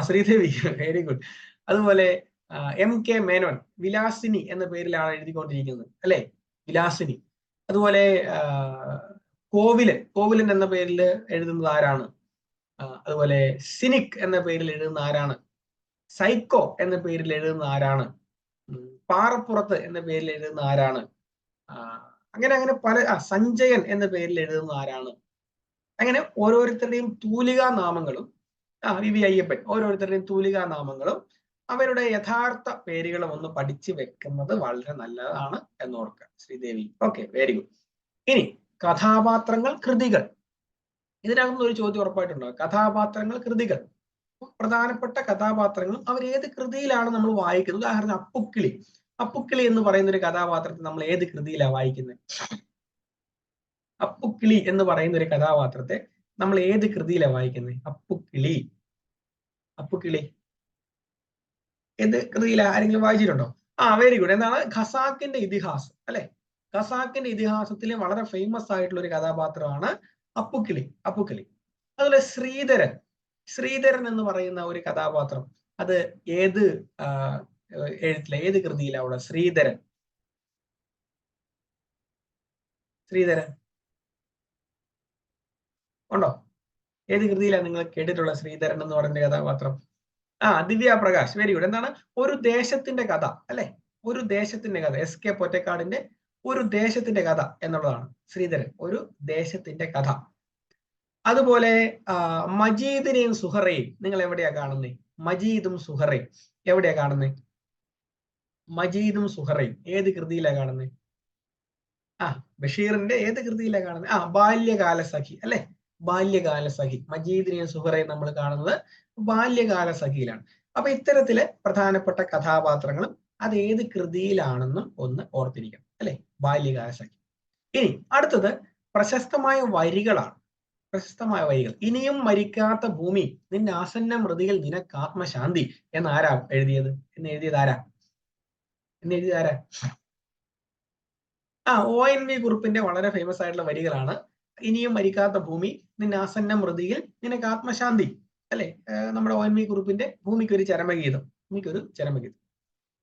Sreedevi, very good. അതുപോലെ MK മേനോൻ വിലാസിനി എന്ന പേരിലാണ് എഴുതിക്കൊണ്ടിരിക്കുന്നത് അല്ലെ, വിലാസിനി. അതുപോലെ കോവിലൻ എന്ന പേരിൽ എഴുതുന്നത് ആരാണ്? അതുപോലെ സിനിക് എന്ന പേരിൽ എഴുതുന്ന ആരാണ്? സൈക്കോ എന്ന പേരിൽ എഴുതുന്ന ആരാണ്? പാറപ്പുറത്ത് എന്ന പേരിൽ എഴുതുന്ന ആരാണ്? അങ്ങനെ പല സഞ്ജയൻ എന്ന പേരിൽ എഴുതുന്ന ആരാണ്? അങ്ങനെ ഓരോരുത്തരുടെയും തൂലികാ നാമങ്ങളും VV അയ്യപ്പൻ, ഓരോരുത്തരുടെയും തൂലികാ നാമങ്ങളും അവരുടെ യഥാർത്ഥ പേരുകളും ഒന്ന് പഠിച്ചു വെക്കുന്നത് വളരെ നല്ലതാണ് എന്നോർക്കുക. Sreedevi, okay, very good. ഇനി കഥാപാത്രങ്ങൾ, കൃതികൾ. ഇതിനകത്ത് ഒരു ചോദ്യം ഉറപ്പായിട്ടുണ്ടാവും. കഥാപാത്രങ്ങൾ, കൃതികൾ. പ്രധാനപ്പെട്ട കഥാപാത്രങ്ങളും അവർ ഏത് കൃതിയിലാണ് നമ്മൾ വായിക്കുന്നത്? ഉദാഹരണം അപ്പുക്കിളി എന്ന് പറയുന്ന ഒരു കഥാപാത്രത്തെ നമ്മൾ ഏത് കൃതിയിലാണ് വായിക്കുന്നത്? അപ്പുക്കിളി എന്ന് പറയുന്ന ഒരു കഥാപാത്രത്തെ നമ്മൾ ഏത് കൃതിയിലാണ് വായിക്കുന്നത്? അപ്പുക്കിളി ഏത് കൃതിയിലാണ്? ആരെങ്കിലും വായിച്ചിട്ടുണ്ടോ? Very good. എന്താണ്? ഖസാക്കിന്റെ ഇതിഹാസം അല്ലെ. ഖസാക്കിന്റെ ഇതിഹാസത്തിലെ വളരെ ഫേമസ് ആയിട്ടുള്ള ഒരു കഥാപാത്രമാണ് അപ്പുക്കിളി. അതുപോലെ ശ്രീധരൻ എന്ന് പറയുന്ന ഒരു കഥാപാത്രം, അത് ഏത് എഴുത്തിലെ, ഏത് കൃതിയിലാണ് അവിടെ ശ്രീധരൻ ഉണ്ടോ? ഏത് കൃതിയിലാണ് നിങ്ങൾ കേട്ടിട്ടുള്ള ശ്രീധരൻ എന്ന് പറയുന്ന കഥാപാത്രം? ദിവ്യ പ്രകാശ്, വെരി ഗുഡ്. എന്താണ്? ഒരു ദേശത്തിന്റെ കഥ അല്ലെ, ഒരു ദേശത്തിന്റെ കഥ. SK പൊറ്റക്കാടിന്റെ ഒരു ദേശത്തിന്റെ കഥ എന്നുള്ളതാണ് ശ്രീധരൻ, ഒരു ദേശത്തിന്റെ കഥ. അതുപോലെ മജീദിനെയും സുഹറയും നിങ്ങൾ എവിടെയാ കാണുന്നത്? മജീദും സുഹറയും എവിടെയാ കാണുന്നത്? മജീദും സുഹറയും ഏത് കൃതിയിലാണ് കാണുന്നത്? ബഷീറിന്റെ ഏത് കൃതിയിലാണ് കാണുന്നത്? ബാല്യകാല സഖി അല്ലെ, ബാല്യകാല സഖി. മജീദിനെയും സുഹറയും നമ്മൾ കാണുന്നത് ബാല്യകാല സഖിയിലാണ്. അപ്പൊ ഇത്തരത്തില് പ്രധാനപ്പെട്ട കഥാപാത്രങ്ങളും അത് ഏത് കൃതിയിലാണെന്നും ഒന്ന് ഓർത്തിരിക്കണം അല്ലെ, ബാല്യകാല സഖി. ഇനി അടുത്തത് പ്രശസ്തമായ വരികളാണ്. ഇനിയും മരിക്കാത്ത ഭൂമി, നിന്റെ ആസന്ന മൃതിയിൽ നിനക്ക് ആത്മശാന്തി എന്നാരാ എഴുതിയത്? എഴുതിയത് ആരാ? ONV കുറുപ്പിന്റെ വളരെ ഫേമസ് ആയിട്ടുള്ള വരികളാണ്. ഇനിയും മരിക്കാത്ത ഭൂമി, നിന്റെ ആസന്ന മൃതിയിൽ നിനക്ക് ആത്മശാന്തി അല്ലെ. നമ്മുടെ ONV കുറുപ്പിന്റെ ഭൂമിക്കൊരു ചരമഗീതം.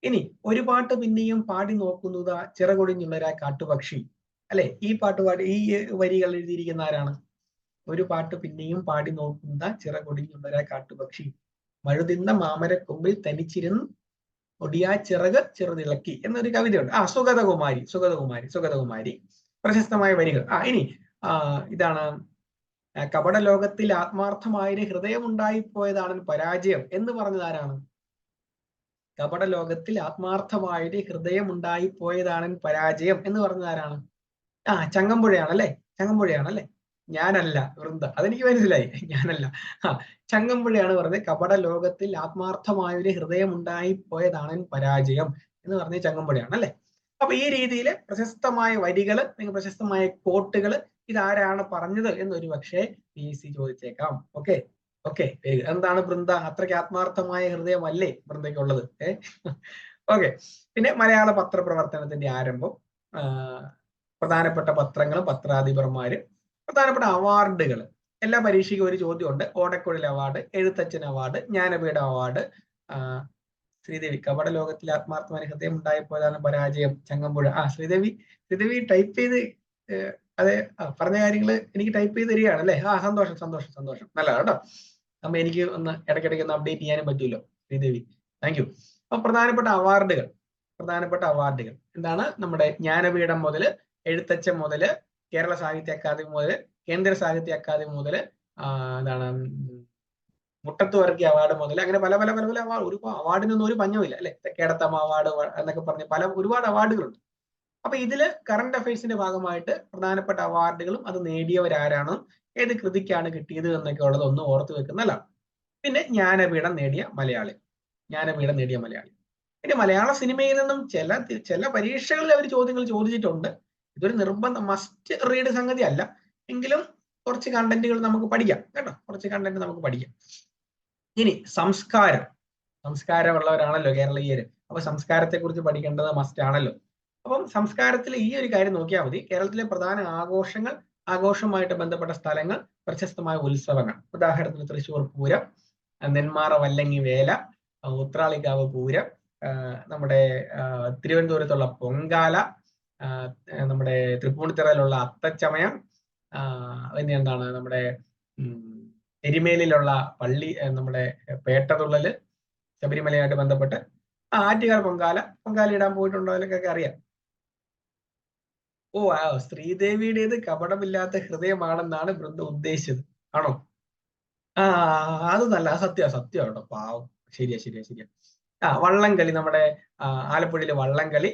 ഇനി ഒരു പാട്ട് പിന്നെയും പാടി നോക്കുന്നതാ ചിറകൊടിഞ്ഞുള്ളൊരാ കാട്ടുപക്ഷി അല്ലെ. ഈ വരികൾ എഴുതിയിരിക്കുന്ന ആരാണ്? ഒരു പാട്ട് പിന്നെയും പാടി നോക്കുന്ന ചിറകൊടിഞ്ഞുള്ളൊരാ കാട്ടുപക്ഷി, മഴുതിന്ന മാമരക്കൊമ്പിൽ തനിച്ചിരുന്ന് ഒടിയാ ചിറക് ചെറുതിളക്കി എന്നൊരു കവിതയുണ്ട്. സുഗതകുമാരി പ്രശസ്തമായ വരികൾ. ഇനി ഇതാണ്: കപട ലോകത്തിൽ ആത്മാർത്ഥമായൊരു ഹൃദയം ഉണ്ടായിപ്പോയതാണ് പരാജയം എന്ന് പറഞ്ഞത് ആരാണ്? കപട ലോകത്തിൽ ആത്മാർത്ഥമായൊരു ഹൃദയം ഉണ്ടായിപ്പോയതാണ് പരാജയം എന്ന് പറഞ്ഞത് ആരാണ്? ചങ്ങമ്പുഴയാണല്ലേ. ഞാനല്ല വൃന്ദ, അതെനിക്ക് മനസ്സിലായി, ഞാനല്ല. ചങ്ങമ്പുഴയാണ് പറഞ്ഞത് കപട ലോകത്തിൽ ആത്മാർത്ഥമായൊരു ഹൃദയം ഉണ്ടായിപ്പോയതാണ് പരാജയം എന്ന് പറഞ്ഞ ചങ്ങമ്പുഴയാണ് അല്ലെ. അപ്പൊ ഈ രീതിയിൽ പ്രശസ്തമായ വരികള്, പ്രശസ്തമായ കോട്ടുകൾ ഇതാരാണ് പറഞ്ഞത് എന്നൊരു പക്ഷേ PC ചോദിച്ചേക്കാം. ഓക്കെ, ഓക്കെ, എന്താണ് ബൃന്ദ, അത്രയ്ക്ക് ആത്മാർത്ഥമായ ഹൃദയമല്ലേ ബൃന്ദയ്ക്കുള്ളത്? ഓക്കെ. പിന്നെ മലയാള പത്രപ്രവർത്തനത്തിന്റെ ആരംഭം, പ്രധാനപ്പെട്ട പത്രങ്ങളും പത്രാധിപർമാര്, പ്രധാനപ്പെട്ട അവാർഡുകൾ. എല്ലാ പരീക്ഷയ്ക്കും ഒരു ചോദ്യമുണ്ട്. Odakkuzhal award, Ezhuthachan award, Jnanpith award. Sridevi, കപട ലോകത്തിൽ ആത്മാർത്ഥമായ ഹൃദയം ഉണ്ടായപ്പോഴാണ് പരാജയം ചങ്ങമ്പുഴ. ശ്രീദേവി ടൈപ്പ് ചെയ്ത് അതെ പറഞ്ഞ കാര്യങ്ങൾ എനിക്ക് ടൈപ്പ് ചെയ്ത് തരികയാണ് അല്ലേ? സന്തോഷം സന്തോഷം സന്തോഷം, നല്ലതാണ് കേട്ടോ. അപ്പൊ എനിക്ക് ഒന്ന് ഇടയ്ക്കിടയ്ക്ക് ഒന്ന് അപ്ഡേറ്റ് ചെയ്യാനും പറ്റുമല്ലോ ശ്രീദേവി, താങ്ക് യു. അപ്പൊ പ്രധാനപ്പെട്ട അവാർഡുകൾ എന്താണ്? നമ്മുടെ ജ്ഞാനപീഠം മുതൽ, എഴുത്തച്ഛൻ മുതൽ, കേരള സാഹിത്യ അക്കാദമി മുതൽ, കേന്ദ്ര സാഹിത്യ അക്കാദമി മുതൽ, എന്താണ് മുട്ടത്ത് വർഗീയ അവാർഡ് മുതൽ, അങ്ങനെ പല പല പല പല അവാർഡ്. ഒരു അവാർഡിനൊന്നും ഒരു പഞ്ഞമില്ല അല്ലെ? തെക്കേടത്തമ്മ അവാർഡ് എന്നൊക്കെ പറഞ്ഞ് ഒരുപാട് അവാർഡുകളുണ്ട്. അപ്പൊ ഇതില് കറണ്ട് അഫയേഴ്സിന്റെ ഭാഗമായിട്ട് പ്രധാനപ്പെട്ട അവാർഡുകളും അത് നേടിയവരാരാണ്, ഏത് കൃതിക്കാണ് കിട്ടിയത് എന്നൊക്കെ ഉള്ളത് ഒന്ന് ഓർത്തു വെക്കുന്നതാണ്. പിന്നെ ജ്ഞാനപീഠം നേടിയ മലയാളി. പിന്നെ മലയാള സിനിമയിൽ നിന്നും ചില പരീക്ഷകളിൽ അവർ ചോദ്യങ്ങൾ ചോദിച്ചിട്ടുണ്ട്. ഇതൊരു നിർബന്ധം മസ്റ്റ് റീഡ് സംഗതി അല്ല, എങ്കിലും കുറച്ച് കണ്ടന്റുകൾ നമുക്ക് പഠിക്കാം കേട്ടോ. നമുക്ക് പഠിക്കാം. ഇനി സംസ്കാരമുള്ളവരാണല്ലോ കേരളീയര്. അപ്പൊ സംസ്കാരത്തെ കുറിച്ച് പഠിക്കേണ്ടത് മസ്റ്റ് ആണല്ലോ. അപ്പം സംസ്കാരത്തിൽ ഈ ഒരു കാര്യം നോക്കിയാൽ മതി. കേരളത്തിലെ പ്രധാന ആഘോഷവുമായിട്ട് ബന്ധപ്പെട്ട സ്ഥലങ്ങൾ, പ്രശസ്തമായ ഉത്സവങ്ങൾ. ഉദാഹരണത്തിന് തൃശ്ശൂർ പൂരം, നെന്മാറ വല്ലങ്ങി വേല, ഉത്രാളിക്കാവ് പൂരം, നമ്മുടെ തിരുവനന്തപുരത്തുള്ള പൊങ്കാല, നമ്മുടെ തൃപ്പൂണിത്തുറയിലുള്ള അത്തച്ചമയം, പിന്നെ എന്താണ് നമ്മുടെ എരിമേലിലുള്ള പള്ളി, നമ്മുടെ പേട്ടതുള്ളല്, ശബരിമലയായിട്ട് ബന്ധപ്പെട്ട്. ആറ്റുകാൽ പൊങ്കാല ഇടാൻ പോയിട്ടുണ്ടോ? അതിലൊക്കെ അറിയാം. ശ്രീദേവിയുടേത് കപടമില്ലാത്ത ഹൃദയമാണെന്നാണ് ബൃന്ദ ഉദ്ദേശിച്ചത്, ആണോ? അത് നല്ല സത്യം കേട്ടോ, പാവം. ശരിയാ. വള്ളംകളി, നമ്മുടെ ആലപ്പുഴയിലെ വള്ളംകളി.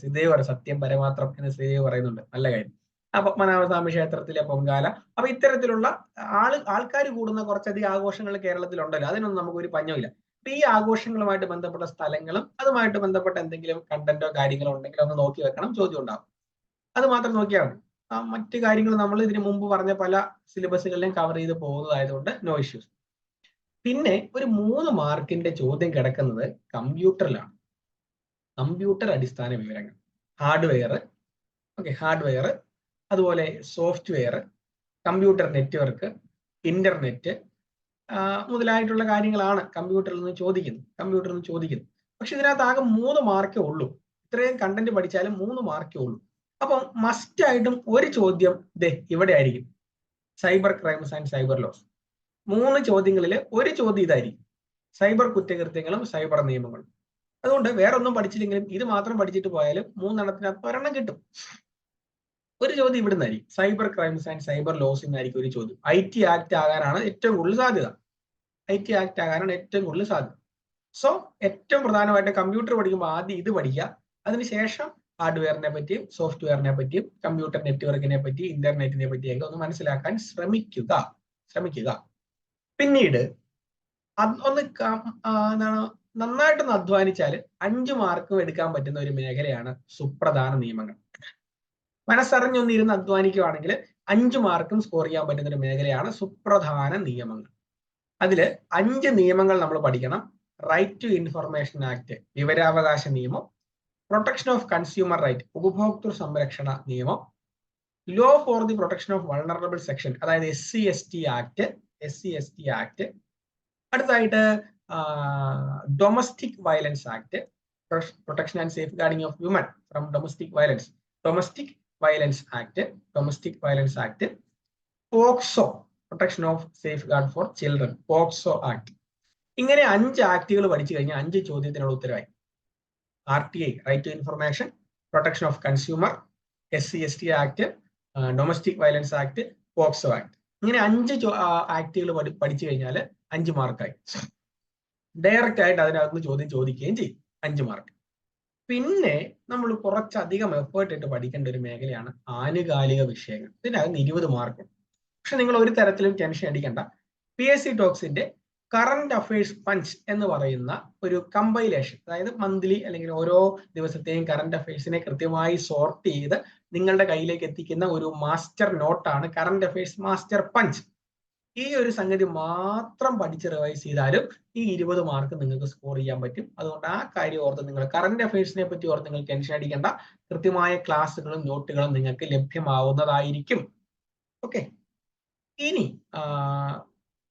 ശ്രീദേവി പറ സത്യം പരമാത്രം എന്ന് ശ്രീദേവി പറയുന്നുണ്ട്, നല്ല കാര്യം. പത്മനാഭസ്വാമി ക്ഷേത്രത്തിലെ പൊങ്കാല. അപ്പൊ ഇത്തരത്തിലുള്ള ആൾക്കാർ കൂടുന്ന കുറച്ചധികം ആഘോഷങ്ങൾ കേരളത്തിലുണ്ടല്ലോ, അതിനൊന്നും നമുക്കൊരു പഞ്ഞമില്ല. അപ്പൊ ഈ ആഘോഷങ്ങളുമായിട്ട് ബന്ധപ്പെട്ട സ്ഥലങ്ങളും അതുമായിട്ട് ബന്ധപ്പെട്ട എന്തെങ്കിലും കണ്ടന്റോ കാര്യങ്ങളോ ഉണ്ടെങ്കിൽ ഒന്ന് നോക്കി വെക്കണം, ചോദ്യം ഉണ്ടാവും. അത് മാത്രം നോക്കിയാൽ മതി. മറ്റു കാര്യങ്ങൾ നമ്മൾ ഇതിനു മുമ്പ് പറഞ്ഞ പല സിലബസുകളിലും കവർ ചെയ്ത് പോകുന്നതായതുകൊണ്ട് നോ ഇഷ്യൂസ്. പിന്നെ ഒരു 3 മാർക്കിന്റെ ചോദ്യം കിടക്കുന്നത് കമ്പ്യൂട്ടറിലാണ്. കമ്പ്യൂട്ടർ അടിസ്ഥാന വിവരങ്ങൾ, ഹാർഡ്വെയർ, അതുപോലെ സോഫ്റ്റ്വെയർ, കമ്പ്യൂട്ടർ നെറ്റ്വർക്ക്, ഇന്റർനെറ്റ് മുതലായിട്ടുള്ള കാര്യങ്ങളാണ് കമ്പ്യൂട്ടറിൽ നിന്ന് ചോദിക്കുന്നത്. പക്ഷെ ഇതിനകത്ത് ആകെ 3 മാർക്കേ ഉള്ളൂ. ഇത്രയും കണ്ടന്റ് പഠിച്ചാലും 3 മാർക്കേ ഉള്ളൂ. അപ്പം മസ്റ്റ് ആയിട്ടും ഒരു ചോദ്യം ഇവിടെ ആയിരിക്കും, cyber crimes and cyber laws. 3 ചോദ്യങ്ങളിൽ ഒരു ചോദ്യം ഇതായിരിക്കും, സൈബർ കുറ്റകൃത്യങ്ങളും സൈബർ നിയമങ്ങളും. അതുകൊണ്ട് വേറെ ഒന്നും പഠിച്ചില്ലെങ്കിലും ഇത് മാത്രം പഠിച്ചിട്ട് പോയാലും 3 എണ്ണത്തിനകത്ത് ഒരെണ്ണം കിട്ടും. ഒരു ചോദ്യം ഇവിടെ നിന്നായിരിക്കും, cyber crimes and cyber laws എന്നായിരിക്കും ഒരു ചോദ്യം. IT ആക്ട് ആകാനാണ് ഏറ്റവും കൂടുതൽ സാധ്യത. സോ ഏറ്റവും പ്രധാനമായിട്ട് കമ്പ്യൂട്ടർ പഠിക്കുമ്പോൾ ആദ്യം ഇത് പഠിക്കുക, അതിനുശേഷം ഹാർഡ്വെയറിനെ പറ്റിയും സോഫ്റ്റ്വെയറിനെ പറ്റിയും കമ്പ്യൂട്ടർ നെറ്റ്വർക്കിനെ പറ്റി, ഇന്റർനെറ്റിനെ പറ്റിയൊക്കെ ഒന്ന് മനസ്സിലാക്കാൻ ശ്രമിക്കുക. പിന്നീട് നന്നായിട്ടൊന്ന് അധ്വാനിച്ചാൽ 5 മാർക്കും എടുക്കാൻ പറ്റുന്ന ഒരു മേഖലയാണ് സുപ്രധാന നിയമങ്ങൾ. മനസ്സറിഞ്ഞൊന്നിരുന്ന് അധ്വാനിക്കുകയാണെങ്കിൽ 5 മാർക്കും സ്കോർ ചെയ്യാൻ പറ്റുന്ന ഒരു മേഖലയാണ് സുപ്രധാന നിയമങ്ങൾ. അതിൽ 5 നിയമങ്ങൾ നമ്മൾ പഠിക്കണം. റൈറ്റ് ടു ഇൻഫർമേഷൻ ആക്ട്, വിവരാവകാശ നിയമം. പ്രൊട്ടക്ഷൻ ഓഫ് കൺസ്യൂമർ റൈറ്റ്, ഉപഭോക്തൃ സംരക്ഷണ നിയമം. Law for the protection of vulnerable section, അതായത് SC/ST ആക്ട്. അടുത്തായിട്ട് domestic violence act, protection and safeguarding of women from domestic violence act. POCSO, protection of safeguard for children, POCSO act. ഇങ്ങനെ 5 ആക്ടുകൾ പഠിച്ചു കഴിഞ്ഞാൽ 5 ചോദ്യത്തിനുള്ള ഉത്തരവായി. RTI, right to information, protection of consumer, SC/ST act, domestic violence act, POCSO act. ഇങ്ങനെ 5 ആക്ടുകൾ പഠിച്ചു കഴിഞ്ഞാൽ 5 മാർക്കായി. ഡയറക്റ്റ് ആയിട്ട് അതിനകത്ത് ചോദ്യം ചോദിക്കുകയും ചെയ്യും, 5 മാർക്ക്. പിന്നെ നമ്മൾ കുറച്ചധികം എഫേർട്ട് ഇട്ട് പഠിക്കേണ്ട ഒരു മേഖലയാണ് ആനുകാലിക വിഷയങ്ങൾ. ഇതിനകത്ത് 20 മാർക്കുണ്ട്. പക്ഷെ നിങ്ങൾ ഒരു തരത്തിലും ടെൻഷൻ അടിക്കണ്ട. PSC ടോക്സിന്റെ കറന്റ് അഫയേഴ്സ് പഞ്ച് എന്ന് പറയുന്ന ഒരു കമ്പൈലേഷൻ, അതായത് മന്ത്ലി അല്ലെങ്കിൽ ഓരോ ദിവസത്തെയും കറന്റ് അഫയേഴ്സിനെ കൃത്യമായി സോർട്ട് ചെയ്ത് നിങ്ങളുടെ കയ്യിലേക്ക് എത്തിക്കുന്ന ഒരു മാസ്റ്റർ നോട്ടാണ് കറന്റ് അഫയേഴ്സ് മാസ്റ്റർ പഞ്ച്. ഈ ഒരു സംഗതി മാത്രം പഠിച്ച് റിവൈസ് ചെയ്താലും ഈ 20 മാർക്ക് നിങ്ങൾക്ക് സ്കോർ ചെയ്യാൻ പറ്റും. അതുകൊണ്ട് ആ കാര്യം ഓർത്ത് നിങ്ങൾ കറന്റ് അഫയേഴ്സിനെ പറ്റി ഓർത്ത് നിങ്ങൾ ടെൻഷൻ അടിക്കേണ്ട. കൃത്യമായ ക്ലാസ്സുകളും നോട്ടുകളും നിങ്ങൾക്ക് ലഭ്യമാവുന്നതായിരിക്കും. ഓക്കെ, ഇനി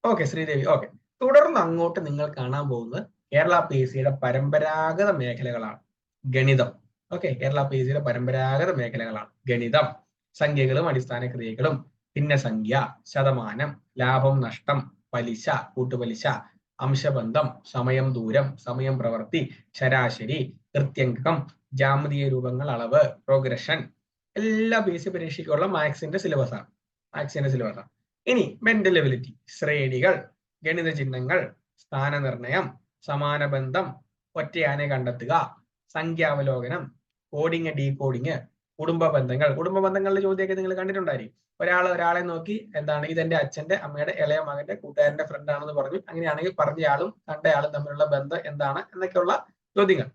ഓക്കെ ശ്രീദേവി, ഓക്കെ. തുടർന്ന് അങ്ങോട്ട് നിങ്ങൾ കാണാൻ പോകുന്നത് കേരള PSCയുടെ പരമ്പരാഗത മേഖലകളാണ്. ഗണിതം. ഓക്കെ, കേരള PSCയുടെ പരമ്പരാഗത മേഖലകളാണ് ഗണിതം, സംഖ്യകളും അടിസ്ഥാന ക്രിയകളും, ഭിന്നസംഖ്യ, ശതമാനം, ലാഭം നഷ്ടം, പലിശ, കൂട്ടുപലിശ, അംശബന്ധം, സമയം ദൂരം, സമയം പ്രവൃത്തി, ശരാശരി, കൃത്യംഗം, ജാമിതീയ രൂപങ്ങൾ, അളവ്, പ്രോഗ്രഷൻ, എല്ലാ PSC പരീക്ഷയ്ക്കുള്ള മാത്സിന്റെ സിലബസാണ്. ഇനി മെന്റൽ എബിലിറ്റി, ശ്രേണികൾ, ഗണിത ചിഹ്നങ്ങൾ, സ്ഥാനനിർണയം, സമാന ബന്ധം, ഒറ്റയാനെ കണ്ടെത്തുക, സംഖ്യാവലോകനം, കോഡിങ് ഡീകോഡിങ്, കുടുംബ ബന്ധങ്ങളുടെ ചോദ്യമൊക്കെ നിങ്ങൾ കണ്ടിട്ടുണ്ടായിരിക്കും. ഒരാളെ നോക്കി എന്താണ് ഇതെന്റെ അച്ഛന്റെ അമ്മയുടെ ഇളയ മകന്റെ കൂട്ടുകാരന്റെ ഫ്രണ്ട് ആണെന്ന് പറഞ്ഞു. അങ്ങനെയാണെങ്കിൽ പറഞ്ഞയാളും കണ്ടയാളും തമ്മിലുള്ള ബന്ധം എന്താണ് എന്നൊക്കെയുള്ള ചോദ്യങ്ങൾ.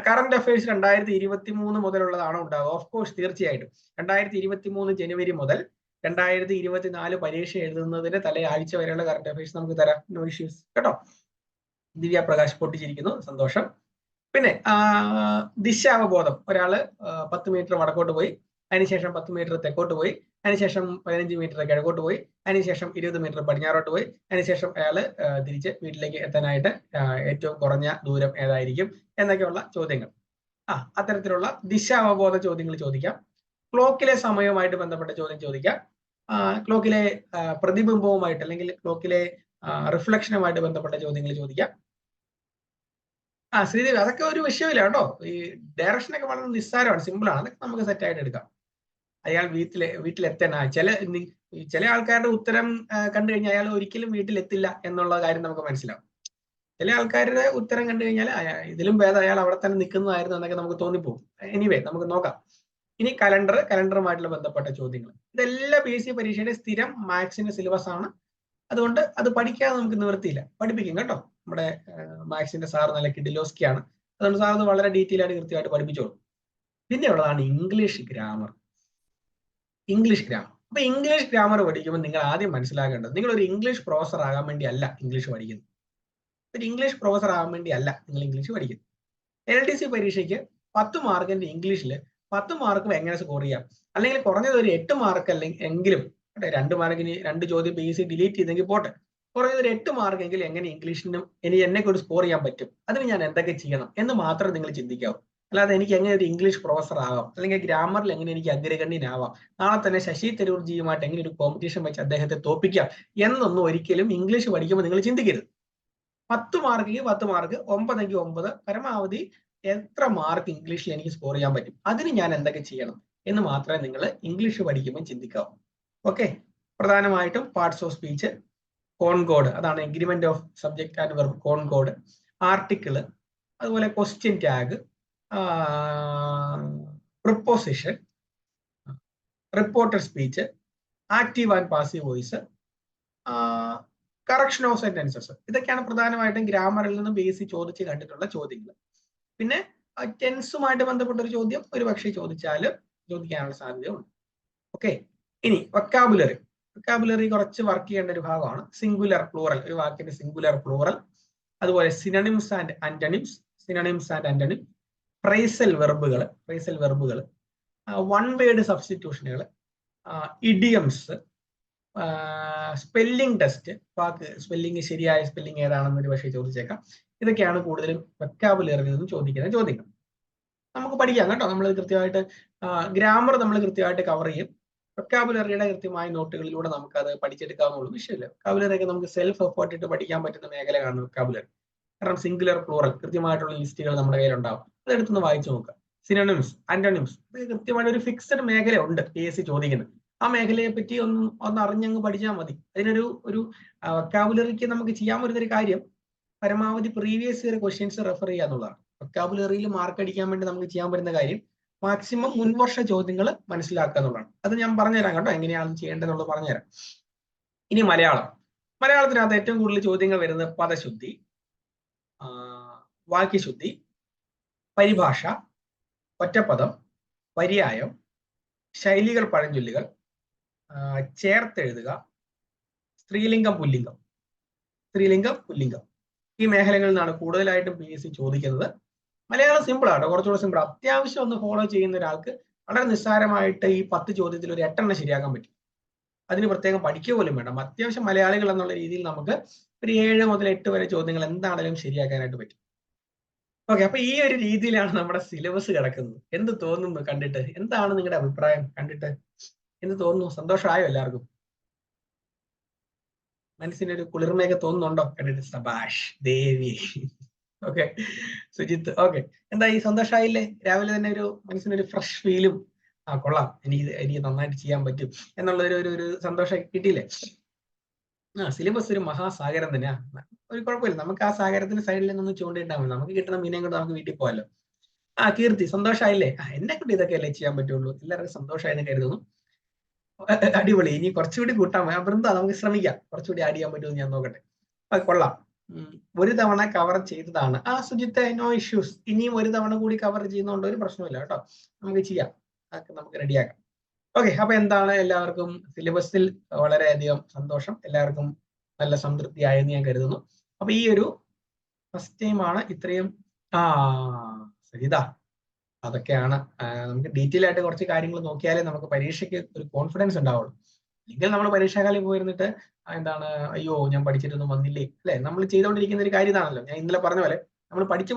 കറന്റ് അഫയേഴ്സ് 2023 മുതലുള്ളതാണോ ഉണ്ടാവുക? ഓഫ് കോഴ്സ്, തീർച്ചയായിട്ടും. 2023 ജനുവരി മുതൽ 2024 പരീക്ഷ എഴുതുന്നതിന് തലയാഴ്ച വരെയുള്ള കറന്റ് അഫയേഴ്സ് നമുക്ക് തരാം. നോ ഇഷ്യൂസ് കേട്ടോ. ദിവ്യ പ്രകാശ് പൊട്ടിച്ചിരിക്കുന്നു, സന്തോഷം. പിന്നെ ദിശാവബോധം. ഒരാള് 10 മീറ്റർ വടക്കോട്ട് പോയി, അതിനുശേഷം 10 മീറ്റർ തെക്കോട്ട് പോയി, അതിനുശേഷം 15 മീറ്റർ കിഴക്കോട്ട് പോയി, അതിനുശേഷം 20 മീറ്റർ പടിഞ്ഞാറോട്ട് പോയി, അതിനുശേഷം അയാള് തിരിച്ച് വീട്ടിലേക്ക് എത്താനായിട്ട് ഏറ്റവും കുറഞ്ഞ ദൂരം ഏതായിരിക്കും എന്നൊക്കെയുള്ള ചോദ്യങ്ങൾ. അത്തരത്തിലുള്ള ദിശാവബോധ ചോദ്യങ്ങൾ ചോദിക്കാം. ക്ലോക്കിലെ സമയവുമായിട്ട് ബന്ധപ്പെട്ട ചോദ്യം ചോദിക്കാം. ക്ലോക്കിലെ പ്രതിബിംബവുമായിട്ട് അല്ലെങ്കിൽ ക്ലോക്കിലെ റിഫ്ലക്ഷനുമായിട്ട് ബന്ധപ്പെട്ട ചോദ്യങ്ങൾ ചോദിക്കാം. ശ്രീദേവി, അതൊക്കെ ഒരു വിഷയമില്ല കേട്ടോ. ഈ ഡയറക്ഷനൊക്കെ വളരെ നിസ്സാരമാണ്, സിമ്പിളാണ്. അതൊക്കെ നമുക്ക് സെറ്റ് ആയിട്ട് എടുക്കാം. അയാൾ വീട്ടിലെത്താൻ ചില ആൾക്കാരുടെ ഉത്തരം കണ്ടു കഴിഞ്ഞാൽ അയാൾ ഒരിക്കലും വീട്ടിലെത്തില്ല എന്നുള്ള കാര്യം നമുക്ക് മനസ്സിലാവും. ചില ആൾക്കാരുടെ ഉത്തരം കണ്ടു കഴിഞ്ഞാൽ ഇതിലും ഭേദം അയാൾ അവിടെ തന്നെ നിൽക്കുന്നതായിരുന്നു എന്നൊക്കെ നമുക്ക് തോന്നിപ്പോകും. എനിവേ, നമുക്ക് നോക്കാം. ഇനി കലണ്ടറുമായിട്ടുള്ള ബന്ധപ്പെട്ട ചോദ്യങ്ങൾ. ഇതെല്ലാം PSC പരീക്ഷയുടെ സ്ഥിരം മാത്സിന്റെ സിലബസ് ആണ്. അതുകൊണ്ട് അത് പഠിക്കാതെ നമുക്ക് നിവൃത്തിയില്ല. പഠിപ്പിക്കും കേട്ടോ. നമ്മുടെ മാത്സിന്റെ സാർ നല്ല കിഡിലോസ്കിയാണ്. അതുകൊണ്ട് സാർ അത് വളരെ ഡീറ്റെയിൽ ആയിട്ട് കൃത്യമായിട്ട് പഠിപ്പിച്ചോളൂ. പിന്നെ ഉള്ളതാണ് ഇംഗ്ലീഷ് ഗ്രാമർ. അപ്പൊ ഇംഗ്ലീഷ് ഗ്രാമർ പഠിക്കുമ്പോൾ നിങ്ങൾ ആദ്യം മനസ്സിലാക്കേണ്ടത്, നിങ്ങൾ ഒരു ഇംഗ്ലീഷ് പ്രൊഫസർ ആകാൻ വേണ്ടി അല്ല ഇംഗ്ലീഷ് പഠിക്കുന്നത്. ഒരു ഇംഗ്ലീഷ് പ്രൊഫസർ ആകാൻ വേണ്ടി അല്ല നിങ്ങൾ ഇംഗ്ലീഷ് പഠിക്കുന്നത്. LDC പരീക്ഷയ്ക്ക് 10 മാർക്കിന്റെ ഇംഗ്ലീഷിൽ 10 മാർക്ക് എങ്ങനെ സ്കോർ ചെയ്യാം? അല്ലെങ്കിൽ കുറഞ്ഞത് ഒരു 8 മാർക്ക് അല്ലെങ്കിൽ എങ്കിലും, 2 മാർക്കിന് 2 ചോദ്യം PSC ഡിലീറ്റ് ചെയ്തെങ്കിൽ പോട്ടെ, കുറഞ്ഞത് ഒരു 8 മാർക്ക് എങ്കിലും എങ്ങനെ ഇംഗ്ലീഷിനും എന്നെ കൊണ്ട് സ്കോർ ചെയ്യാൻ പറ്റും, അതിന് ഞാൻ എന്തൊക്കെ ചെയ്യണം എന്ന് മാത്രം നിങ്ങൾ ചിന്തിക്കാവൂ. അല്ലാതെ എനിക്ക് എങ്ങനെ ഒരു ഇംഗ്ലീഷ് പ്രൊഫസർ ആവാം, അല്ലെങ്കിൽ ഗ്രാമറിൽ എങ്ങനെ എനിക്ക് അഗ്രഗണ്യനാവാം, നാളെ തന്നെ ശശി തരൂർജിയുമായിട്ട് എങ്ങനെ ഒരു കോമ്പറ്റീഷൻ വെച്ച് അദ്ദേഹത്തെ തോൽപ്പിക്കാം എന്നൊന്നും ഒരിക്കലും ഇംഗ്ലീഷ് പഠിക്കുമ്പോൾ നിങ്ങൾ ചിന്തിക്കരുത്. 10 മാർക്കെങ്കിൽ 10 മാർക്ക്, 9 എങ്കിൽ 9, പരമാവധി എത്ര മാർക്ക് ഇംഗ്ലീഷിൽ എനിക്ക് സ്കോർ ചെയ്യാൻ പറ്റും, അതിന് ഞാൻ എന്തൊക്കെ ചെയ്യണം എന്ന് മാത്രമേ നിങ്ങൾ ഇംഗ്ലീഷ് പഠിക്കുമ്പോൾ ചിന്തിക്കാവൂ. ഓക്കെ, പ്രധാനമായിട്ടും പാർട്സ് ഓഫ് സ്പീച്ച്, കോൺകോഡ്, അതാണ് agreement of subject and verb, concord, article, അതുപോലെ question tag, preposition, reporter speech, active and passive voice, correction of sentences. ഇതൊക്കെയാണ് പ്രധാനമായിട്ടും ഗ്രാമറിൽ നിന്നും PSC ചോദിച്ച് കണ്ടിട്ടുള്ള ചോദ്യങ്ങൾ. പിന്നെ ടെൻസുമായിട്ട് ബന്ധപ്പെട്ട ഒരു ചോദ്യം ഒരു പക്ഷേ ചോദിക്കാനുള്ള സാധ്യതയുണ്ട്. ഓക്കെ, ഇനി വൊക്കാബുലറി കുറച്ച് വർക്ക് ചെയ്യേണ്ട ഒരു ഭാഗമാണ്. സിംഗുലർ പ്ലൂറൽ, ഒരു വാക്കിന്റെ സിംഗുലർ പ്ലൂറൽ, അതുപോലെ സിനണിംസ് ആൻഡ് ആന്റണിംസ്, ഫ്രേസൽ വെർബുകൾ, വൺ വേർഡ് സബ്സ്റ്റിറ്റ്യൂഷനുകൾ, ഇഡിയംസ്, സ്പെല്ലിംഗ് ടെസ്റ്റ്, വാക്ക് സ്പെല്ലിംഗ് ശരിയായ സ്പെല്ലിംഗ് ഏതാണെന്ന് ഒരു പക്ഷേ ചോദിച്ചേക്കാം. ഇതൊക്കെയാണ് കൂടുതലും വൊക്കാബുലറിയിൽ നിന്നും ചോദിക്കുന്ന ചോദ്യങ്ങൾ. നമുക്ക് പഠിക്കാം കേട്ടോ. നമ്മൾ കൃത്യമായിട്ട് ഗ്രാമർ നമ്മൾ കൃത്യമായിട്ട് കവർ ചെയ്യും. വൊക്കാബുലറിയുടെ കൃത്യമായ നോട്ടുകളിലൂടെ നമുക്ക് അത് പഠിച്ചെടുക്കാവുന്ന വിഷയമില്ല. വൊക്കാബുലറി ഒക്കെ നമുക്ക് സെൽഫ് എഫേർട്ട് ഇട്ട് പഠിക്കാൻ പറ്റുന്ന മേഖലയാണ് വൊക്കാബുലറി. കാരണം സിംഗുലർ പ്ലൂറൽ കൃത്യമായിട്ടുള്ള ലിസ്റ്റുകൾ നമ്മുടെ കയ്യിലുണ്ടാവും. അതെടുത്തൊന്ന് വായിച്ചു നോക്കുക. സിനോണിംസ്, ആന്റോണിംസ്, ഇത് കൃത്യമായിട്ട് ഒരു ഫിക്സഡ് മേഖല ഉണ്ട് PSC ചോദിക്കുന്നത്. ആ മേഖലയെ പറ്റി ഒന്ന് അറിഞ്ഞങ്ങ് പഠിച്ചാൽ മതി. അതിനൊരു വൊക്കാബുലറിക്ക് നമുക്ക് ചെയ്യാൻ പറ്റുന്നൊരു കാര്യം പരമാവധി പ്രീവിയസ് ഇയർ ക്വസ്റ്റ്യൻസ് റെഫർ ചെയ്യുക എന്നുള്ളതാണ്. വൊക്കാബുലറിയിൽ മാർക്ക് അടിക്കാൻ വേണ്ടി നമുക്ക് ചെയ്യാൻ പറ്റുന്ന കാര്യം മാക്സിമം മുൻവർഷ ചോദ്യങ്ങൾ മനസ്സിലാക്കുക എന്നുള്ളതാണ്. അത് ഞാൻ പറഞ്ഞുതരാം കേട്ടോ, എങ്ങനെയാണ് ചെയ്യേണ്ടതെന്നുള്ളത് പറഞ്ഞുതരാം. ഇനി മലയാളത്തിനകത്ത് ഏറ്റവും കൂടുതൽ ചോദ്യങ്ങൾ വരുന്നത് പദശുദ്ധി, വാക്യശുദ്ധി, പരിഭാഷ, ഒറ്റപ്പദം, പര്യായം, ശൈലികൾ, പഴഞ്ചൊല്ലുകൾ, ചേർത്തെഴുതുക, സ്ത്രീലിംഗം, പുല്ലിംഗം, സ്ത്രീലിംഗം, പുല്ലിംഗം, ഈ മേഖലകളിൽ നിന്നാണ് കൂടുതലായിട്ടും PSC ചോദിക്കുന്നത്. മലയാളം സിമ്പിൾ ആട്ടോ, കുറച്ചുകൂടെ സിമ്പിൾ. അത്യാവശ്യം ഒന്ന് ഫോളോ ചെയ്യുന്ന ഒരാൾക്ക് വളരെ നിസ്സാരമായിട്ട് ഈ 10 ചോദ്യത്തിൽ ഒരു 8 ശരിയാക്കാൻ പറ്റും. അതിന് പ്രത്യേകം പഠിക്കുക പോലും വേണം. അത്യാവശ്യം മലയാളികൾ എന്നുള്ള രീതിയിൽ നമുക്ക് ഒരു 7 മുതൽ 8 വരെ ചോദ്യങ്ങൾ എന്താണെങ്കിലും ശരിയാക്കാനായിട്ട് പറ്റും. ഓക്കെ, അപ്പൊ ഈ ഒരു രീതിയിലാണ് നമ്മുടെ സിലബസ് കിടക്കുന്നത്. എന്ത് തോന്നുന്നു കണ്ടിട്ട്? എന്താണ് നിങ്ങളുടെ അഭിപ്രായം കണ്ടിട്ട്? എന്ത് തോന്നുന്നു? സന്തോഷമായോ എല്ലാവർക്കും? മനസ്സിനൊരു കുളിർമയൊക്കെ തോന്നുന്നുണ്ടോ കണ്ടിട്ട്? സബാഷ് ദേവി. ഓക്കെ, സുജിത്ത്. ഓക്കെ, എന്താ ഈ സന്തോഷമായില്ലേ? രാവിലെ തന്നെ ഒരു മനസ്സിനൊരു ഫ്രഷ് ഫീലും, കൊള്ളാം, എനിക്ക് നന്നായിട്ട് ചെയ്യാൻ പറ്റും എന്നുള്ള ഒരു സന്തോഷം കിട്ടിയില്ലേ? സിലബസ് ഒരു മഹാസാഗരം തന്നെയാ. ഒരു കുഴപ്പമില്ല, നമുക്ക് ആ സാഗരത്തിന്റെ സൈഡിൽ നിന്നൊന്ന് ചൂണ്ടിയിട്ടാൽ മതി, നമുക്ക് കിട്ടുന്ന മീനെ കൊണ്ട് നമുക്ക് വീട്ടിൽ പോകാമല്ലോ. കീർത്തി, സന്തോഷമായില്ലേ? എന്നെ കൊണ്ട് ഇതൊക്കെ അല്ലേ ചെയ്യാൻ പറ്റുള്ളൂ. എല്ലാവർക്കും സന്തോഷമായെന്ന് കരുതുന്നു. അടിപൊളി. ഇനി കുറച്ചുകൂടി കൂട്ടാൻ വൃന്ദ, നമുക്ക് ശ്രമിക്കാം, കുറച്ചുകൂടി ആഡ് ചെയ്യാൻ പറ്റുമെന്ന് ഞാൻ നോക്കട്ടെ. കൊള്ളാം. ഒരു തവണ കവർ ചെയ്തതാണ്. Sujith, no issues. ഇനിയും ഒരു തവണ കൂടി കവർ ചെയ്യുന്നതുകൊണ്ട് ഒരു പ്രശ്നമില്ല കേട്ടോ, നമുക്ക് ചെയ്യാം, അതൊക്കെ നമുക്ക് റെഡിയാക്കാം. ഓക്കെ, അപ്പൊ എന്താണ്, എല്ലാവർക്കും സിലബസിൽ വളരെയധികം സന്തോഷം, എല്ലാവർക്കും നല്ല സംതൃപ്തിയായെന്ന് ഞാൻ കരുതുന്നു. അപ്പൊ ഈ ഒരു ഫസ്റ്റ് ടൈമാണ് ഇത്രയും സരിത, അതൊക്കെയാണ്. നമുക്ക് ഡീറ്റെയിൽ ആയിട്ട് കുറച്ച് കാര്യങ്ങൾ നോക്കിയാലേ നമുക്ക് പരീക്ഷയ്ക്ക് ഒരു കോൺഫിഡൻസ് ഉണ്ടാവുള്ളൂ. അല്ലെങ്കിൽ നമ്മൾ പരീക്ഷാകാലം പോയിരുന്നിട്ട് എന്താണ്, അയ്യോ ഞാൻ പഠിച്ചിട്ടൊന്നും വന്നില്ലേ, അല്ലെ? നമ്മൾ ചെയ്തുകൊണ്ടിരിക്കുന്ന ഒരു കാര്യം ഇതാണല്ലോ. ഞാൻ ഇന്നലെ പറഞ്ഞ പോലെ നമ്മൾ പഠിച്ച്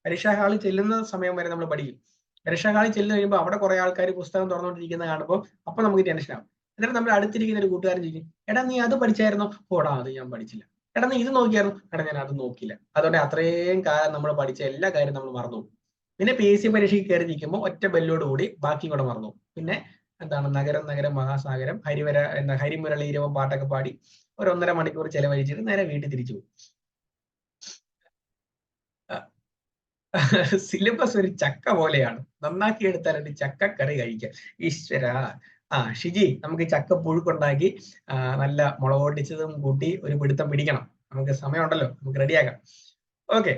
പരീക്ഷാ ഹാളിൽ ചെല്ലുന്ന സമയം വരെ നമ്മൾ പഠിക്കും. പരീക്ഷാ ഹാളിൽ ചെല്ലുന്ന കഴിയുമ്പോൾ അവിടെ കുറെ ആൾക്കാർ പുസ്തകം തുറന്നുകൊണ്ടിരിക്കുന്നത് കാണുമ്പോൾ അപ്പൊ നമുക്ക് ടെൻഷൻ ആവും. എന്നിട്ട് നമ്മൾ അടുത്തിരിക്കുന്ന ഒരു കൂട്ടുകാരൻ ചോദിക്കും, എടാ നീ അത് പഠിച്ചായിരുന്നോ? ഓടാ, അത് ഞാൻ പഠിച്ചില്ല. എടാ നീ ഇത് നോക്കിയായിരുന്നു? എടാ ഞാൻ അത് നോക്കില്ല. അതുകൊണ്ട് അത്രയും കാലം നമ്മൾ പഠിച്ച എല്ലാ കാര്യം നമ്മൾ മറന്നു. പിന്നെ PSC പരീക്ഷയ്ക്ക് കയറി നിൽക്കുമ്പോൾ ഒറ്റ ബെല്ലോട് കൂടി ബാക്കി കൂടെ മറന്നു. പിന്നെ എന്താണ്, നഗരം മഹാസാഗരം, ഹരിമുരളീരവം പാട്ടൊക്കെ പാടി ഒരു 1.5 മണിക്കൂർ ചെലവഴിച്ചിട്ട് നേരെ വീട്ടിൽ തിരിച്ചു പോകും. സിലബസ് ഒരു ചക്ക പോലെയാണ്, നന്നാക്കി എടുത്താൽ ഒരു ചക്കക്കറി കഴിക്കാം. ഈശ്വര. ഷിജി, നമുക്ക് ചക്ക പുഴുക്കുണ്ടാക്കി നല്ല മുളക് പൊട്ടിച്ചതും കൂട്ടി ഒരു പിടുത്തം പിടിക്കണം. നമുക്ക് സമയമുണ്ടല്ലോ, നമുക്ക് റെഡിയാക്കാം. Okay,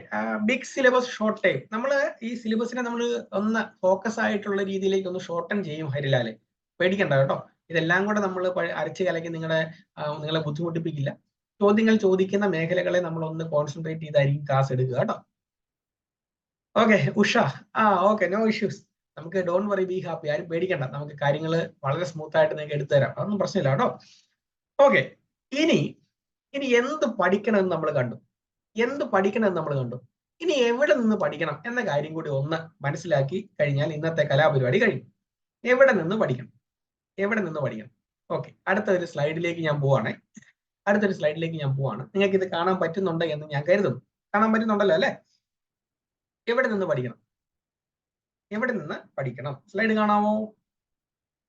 big syllabus short time. നമ്മൾ ഈ സിലബസിനെ നമ്മൾ ഒന്ന് ഫോക്കസ് ആയിട്ടുള്ള രീതിയിലേക്ക് ഒന്ന് ഷോർട്ടൻ ചെയ്യും ഹരിലാലെ, പേടിക്കണ്ട കേട്ടോ. ഇതെല്ലാം കൂടെ നമ്മൾ അരച്ച് കലക്കി നിങ്ങളെ ബുദ്ധിമുട്ടിപ്പിക്കില്ല. ചോദ്യങ്ങൾ ചോദിക്കുന്ന മേഖലകളെ നമ്മൾ ഒന്ന് കോൺസെൻട്രേറ്റ് ചെയ്തായിരിക്കും ക്ലാസ് എടുക്കുക കേട്ടോ. Okay, Usha, okay, no issues. നമുക്ക് ഡോണ്ട് വറി, ബി ഹാപ്പി, ആരും പേടിക്കണ്ട. നമുക്ക് കാര്യങ്ങൾ വളരെ സ്മൂത്ത് ആയിട്ട് നിങ്ങൾക്ക് എടുത്തു തരാം, അതൊന്നും പ്രശ്നമില്ല കേട്ടോ. ഓക്കെ, ഇനി എന്ത് പഠിക്കണമെന്ന് നമ്മൾ കണ്ടു. ഇനി എവിടെ നിന്ന് പഠിക്കണം എന്ന കാര്യം കൂടി ഒന്ന് മനസ്സിലാക്കി കഴിഞ്ഞാൽ ഇന്നത്തെ കലാപരിപാടി കഴിയും. എവിടെ നിന്ന് പഠിക്കണം? ഓക്കെ, അടുത്തൊരു സ്ലൈഡിലേക്ക് ഞാൻ പോവാണ്. നിങ്ങൾക്ക് ഇത് കാണാൻ പറ്റുന്നുണ്ട് എന്ന് ഞാൻ കരുതുന്നു. കാണാൻ പറ്റുന്നുണ്ടല്ലോ അല്ലെ? എവിടെ നിന്ന് പഠിക്കണം? സ്ലൈഡ് കാണാമോ?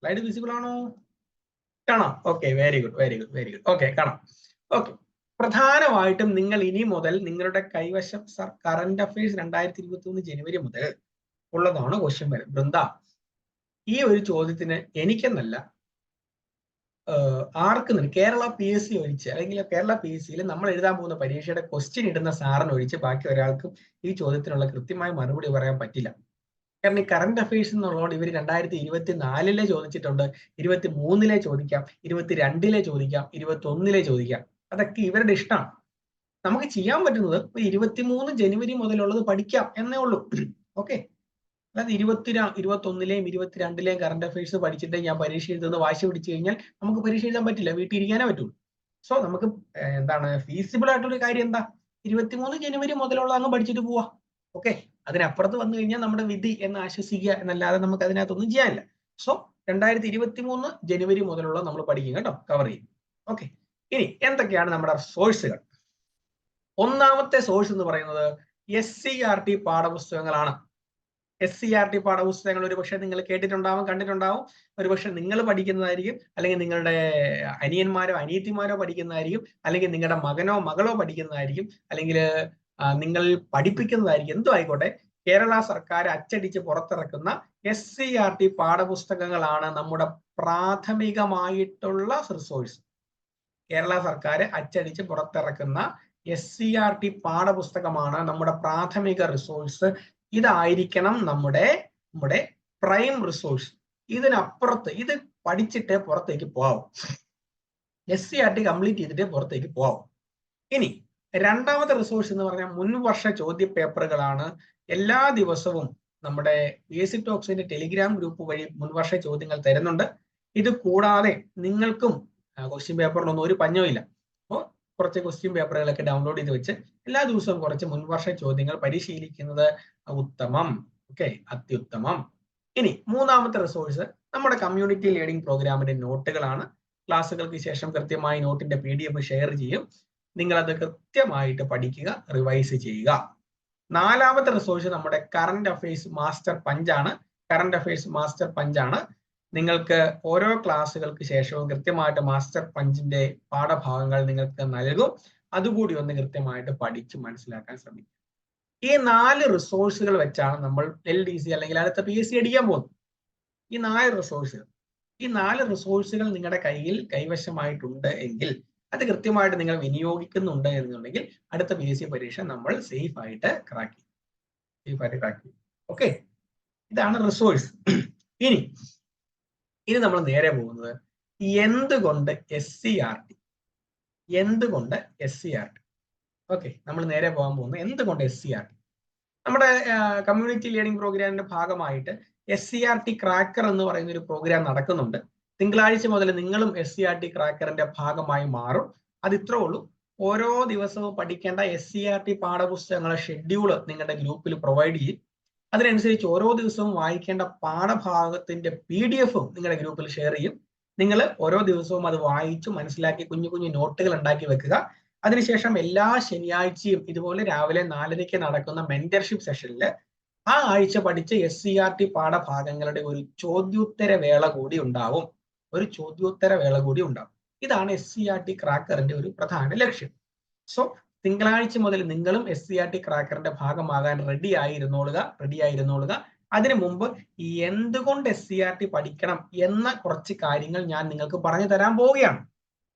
സ്ലൈഡ് വിസിബിൾ ആണോ? കാണാം. Okay, very good. ഓക്കെ, കാണാം. ഓക്കെ, പ്രധാനമായിട്ടും നിങ്ങൾ ഇനി മുതൽ നിങ്ങളുടെ കൈവശം കറന്റ് അഫയേഴ്സ് 2023 ജനുവരി മുതൽ ഉള്ളതാണ് ക്വസ്റ്റ്യൻ വരും. വൃന്ദ, ഈ ഒരു ചോദ്യത്തിന് എനിക്കെന്നല്ല, ആർക്കും, കേരള PSC ഒഴിച്ച്, അല്ലെങ്കിൽ കേരള PSCയിൽ നമ്മൾ എഴുതാൻ പോകുന്ന പരീക്ഷയുടെ ക്വസ്റ്റ്യൻ ഇടുന്ന സാറിന് ഒഴിച്ച് ബാക്കി ഒരാൾക്കും ഈ ചോദ്യത്തിനുള്ള കൃത്യമായ മറുപടി പറയാൻ പറ്റില്ല. കാരണം ഈ കറന്റ് അഫയേഴ്സ് എന്നുള്ളതുകൊണ്ട് ഇവർ 2024 ചോദിച്ചിട്ടുണ്ട്, 23 ചോദിക്കാം, 22 ചോദിക്കാം, 21 ചോദിക്കാം. അതൊക്കെ ഇവരുടെ ഇഷ്ടമാണ്. നമുക്ക് ചെയ്യാൻ പറ്റുന്നത് 23 ജനുവരി മുതലുള്ളത് പഠിക്കാം എന്നേ ഉള്ളൂ. ഓക്കെ, അതായത് 21 22 കറന്റ് അഫയേഴ്സ് പഠിച്ചിട്ട് ഞാൻ പരീക്ഷ എഴുതുന്ന വാശി പിടിച്ചു കഴിഞ്ഞാൽ നമുക്ക് പരീക്ഷ എഴുതാൻ പറ്റില്ല, വീട്ടിൽ ഇരിക്കാനേ പറ്റുള്ളൂ. സോ നമുക്ക് എന്താണ് ഫീസിബിൾ ആയിട്ടുള്ള കാര്യം എന്താ, 23 ജനുവരി മുതലുള്ള അങ്ങ് പഠിച്ചിട്ട് പോവാ. ഓക്കെ, അതിനപ്പുറത്ത് വന്നു കഴിഞ്ഞാൽ നമ്മുടെ വിധി എന്ന് ആശ്വസിക്കുക എന്നല്ലാതെ നമുക്ക് അതിനകത്തൊന്നും ചെയ്യാനില്ല. സോ 2023 ജനുവരി മുതലുള്ള നമ്മൾ പഠിക്കും കേട്ടോ, കവർ ചെയ്യും. ഓക്കെ, ഇനി എന്തൊക്കെയാണ് നമ്മുടെ സോഴ്സുകൾ? ഒന്നാമത്തെ സോഴ്സ് എന്ന് പറയുന്നത് SCERT പാഠപുസ്തകങ്ങളാണ്. SCERT പാഠപുസ്തകങ്ങൾ ഒരുപക്ഷെ നിങ്ങൾ കേട്ടിട്ടുണ്ടാവും, കണ്ടിട്ടുണ്ടാവും. ഒരുപക്ഷെ നിങ്ങൾ പഠിക്കുന്നതായിരിക്കും, അല്ലെങ്കിൽ നിങ്ങളുടെ അനിയന്മാരോ അനിയത്തിമാരോ പഠിക്കുന്നതായിരിക്കും, അല്ലെങ്കിൽ നിങ്ങളുടെ മകനോ മകളോ പഠിക്കുന്നതായിരിക്കും, അല്ലെങ്കിൽ നിങ്ങൾ പഠിപ്പിക്കുന്നതായിരിക്കും. എന്തോ ആയിക്കോട്ടെ, കേരള സർക്കാർ അച്ചടിച്ച് പുറത്തിറക്കുന്ന SCERT പാഠപുസ്തകങ്ങളാണ് നമ്മുടെ പ്രാഥമികമായിട്ടുള്ള റിസോഴ്സ്. കേരള സർക്കാർ അച്ചടിച്ച് പുറത്തിറക്കുന്ന SCERT പാഠപുസ്തകമാണ് നമ്മുടെ പ്രാഥമിക റിസോഴ്സ്. ഇതായിരിക്കണം നമ്മുടെ പ്രൈം റിസോഴ്സ്. ഇതിനപ്പുറത്ത് ഇത് പഠിച്ചിട്ട് പുറത്തേക്ക് പോകാവും. SCERT കംപ്ലീറ്റ് ചെയ്തിട്ട് പുറത്തേക്ക് പോവാം. ഇനി രണ്ടാമത്തെ റിസോഴ്സ് എന്ന് പറഞ്ഞാൽ മുൻവർഷ ചോദ്യ പേപ്പറുകളാണ്. എല്ലാ ദിവസവും നമ്മുടെ PSC ടോക്സിന്റെ ടെലിഗ്രാം ഗ്രൂപ്പ് വഴി മുൻവർഷ ചോദ്യങ്ങൾ തരുന്നുണ്ട്. ഇത് കൂടാതെ നിങ്ങൾക്കും ക്വസ്റ്റ്യൻ പേപ്പറിനൊന്നും ഒരു പഞ്ഞമില്ല. അപ്പോൾ കുറച്ച് ക്വസ്റ്റ്യൻ പേപ്പറുകളൊക്കെ ഡൗൺലോഡ് ചെയ്ത് വെച്ച് എല്ലാ ദിവസവും കുറച്ച് മുൻവർഷ ചോദ്യങ്ങൾ പരിശീലിക്കുന്നത് ഉത്തമം. ഓക്കെ, അത്യുത്തമം. ഇനി മൂന്നാമത്തെ റിസോഴ്സ് നമ്മുടെ കമ്മ്യൂണിറ്റി ലേണിംഗ് പ്രോഗ്രാമിന്റെ നോട്ടുകളാണ്. ക്ലാസ്സുകൾക്ക് ശേഷം കൃത്യമായി നോട്ടിന്റെ PDF ഷെയർ ചെയ്യും. നിങ്ങൾ അത് കൃത്യമായിട്ട് പഠിക്കുക, റിവൈസ് ചെയ്യുക. നാലാമത്തെ റിസോഴ്സ് നമ്മുടെ കറന്റ് അഫയേഴ്സ് മാസ്റ്റർ പഞ്ചാണ്. കറന്റ് അഫയേഴ്സ് മാസ്റ്റർ പഞ്ചാണ്. നിങ്ങൾക്ക് ഓരോ ക്ലാസ്സുകൾക്ക് ശേഷവും കൃത്യമായിട്ട് മാസ്റ്റർ പഞ്ചിന്റെ പാഠഭാഗങ്ങൾ നിങ്ങൾക്ക് നൽകും. അതുകൂടി ഒന്ന് കൃത്യമായിട്ട് പഠിച്ച് മനസ്സിലാക്കാൻ ശ്രമിക്കും. ഈ 4 റിസോഴ്സുകൾ വെച്ചാണ് നമ്മൾ LDC അല്ലെങ്കിൽ അടുത്ത PSC അടിക്കാൻ പോകുന്നത്. ഈ 4 റിസോഴ്സുകൾ നിങ്ങളുടെ കൈവശമായിട്ടുണ്ട് എങ്കിൽ, അത് കൃത്യമായിട്ട് നിങ്ങൾ വിനിയോഗിക്കുന്നുണ്ട് എന്നുണ്ടെങ്കിൽ അടുത്ത PSC പരീക്ഷ നമ്മൾ സേഫ് ആയിട്ട് ക്രാക്ക് ചെയ്യും. ഓക്കെ, ഇതാണ് റിസോഴ്സ്. ഇനി നമ്മൾ നേരെ പോകുന്നത് എന്തുകൊണ്ട് SCERT. ഓക്കെ, നമ്മൾ നേരെ പോകാൻ പോകുന്നത് എന്തുകൊണ്ട് SCERT. നമ്മുടെ കമ്മ്യൂണിറ്റി ലേണിംഗ് പ്രോഗ്രാമിന്റെ ഭാഗമായിട്ട് SCERT ക്രാക്കർ എന്ന് പറയുന്ന ഒരു പ്രോഗ്രാം നടക്കുന്നുണ്ട്. തിങ്കളാഴ്ച മുതൽ നിങ്ങളും SCERT ക്രാക്കറിന്റെ ഭാഗമായി മാറും. അത് ഇത്രേ ഉള്ളൂ. ഓരോ ദിവസവും പഠിക്കേണ്ട SCERT പാഠപുസ്തകങ്ങളെ ഷെഡ്യൂള് നിങ്ങളുടെ ഗ്രൂപ്പിൽ പ്രൊവൈഡ് ചെയ്യും. അതിനനുസരിച്ച് ഓരോ ദിവസവും വായിക്കേണ്ട പാഠഭാഗത്തിന്റെ PDF-ഉം നിങ്ങളുടെ ഗ്രൂപ്പിൽ ഷെയർ ചെയ്യും. നിങ്ങൾ ഓരോ ദിവസവും അത് വായിച്ചു മനസ്സിലാക്കി കുഞ്ഞു കുഞ്ഞു നോട്ടുകൾ ഉണ്ടാക്കി വെക്കുക. അതിനുശേഷം എല്ലാ ശനിയാഴ്ചയും ഇതുപോലെ രാവിലെ 4:30 നടക്കുന്ന മെന്റർഷിപ്പ് സെഷനിൽ ആ ആഴ്ച പഠിച്ച SCERT പാഠഭാഗങ്ങളുടെ ഒരു ചോദ്യോത്തര വേള കൂടി ഉണ്ടാവും. ഇതാണ് SCERT ക്രാക്കറിന്റെ ഒരു പ്രധാന ലക്ഷ്യം. സോ തിങ്കളാഴ്ച മുതൽ നിങ്ങളും SCERT ക്രാക്കറിന്റെ ഭാഗമാകാൻ റെഡി ആയിരുന്നോളുക. അതിനു മുമ്പ് എന്തുകൊണ്ട് SCERT പഠിക്കണം എന്ന കുറച്ച് കാര്യങ്ങൾ ഞാൻ നിങ്ങൾക്ക് പറഞ്ഞു തരാൻ പോവുകയാണ്.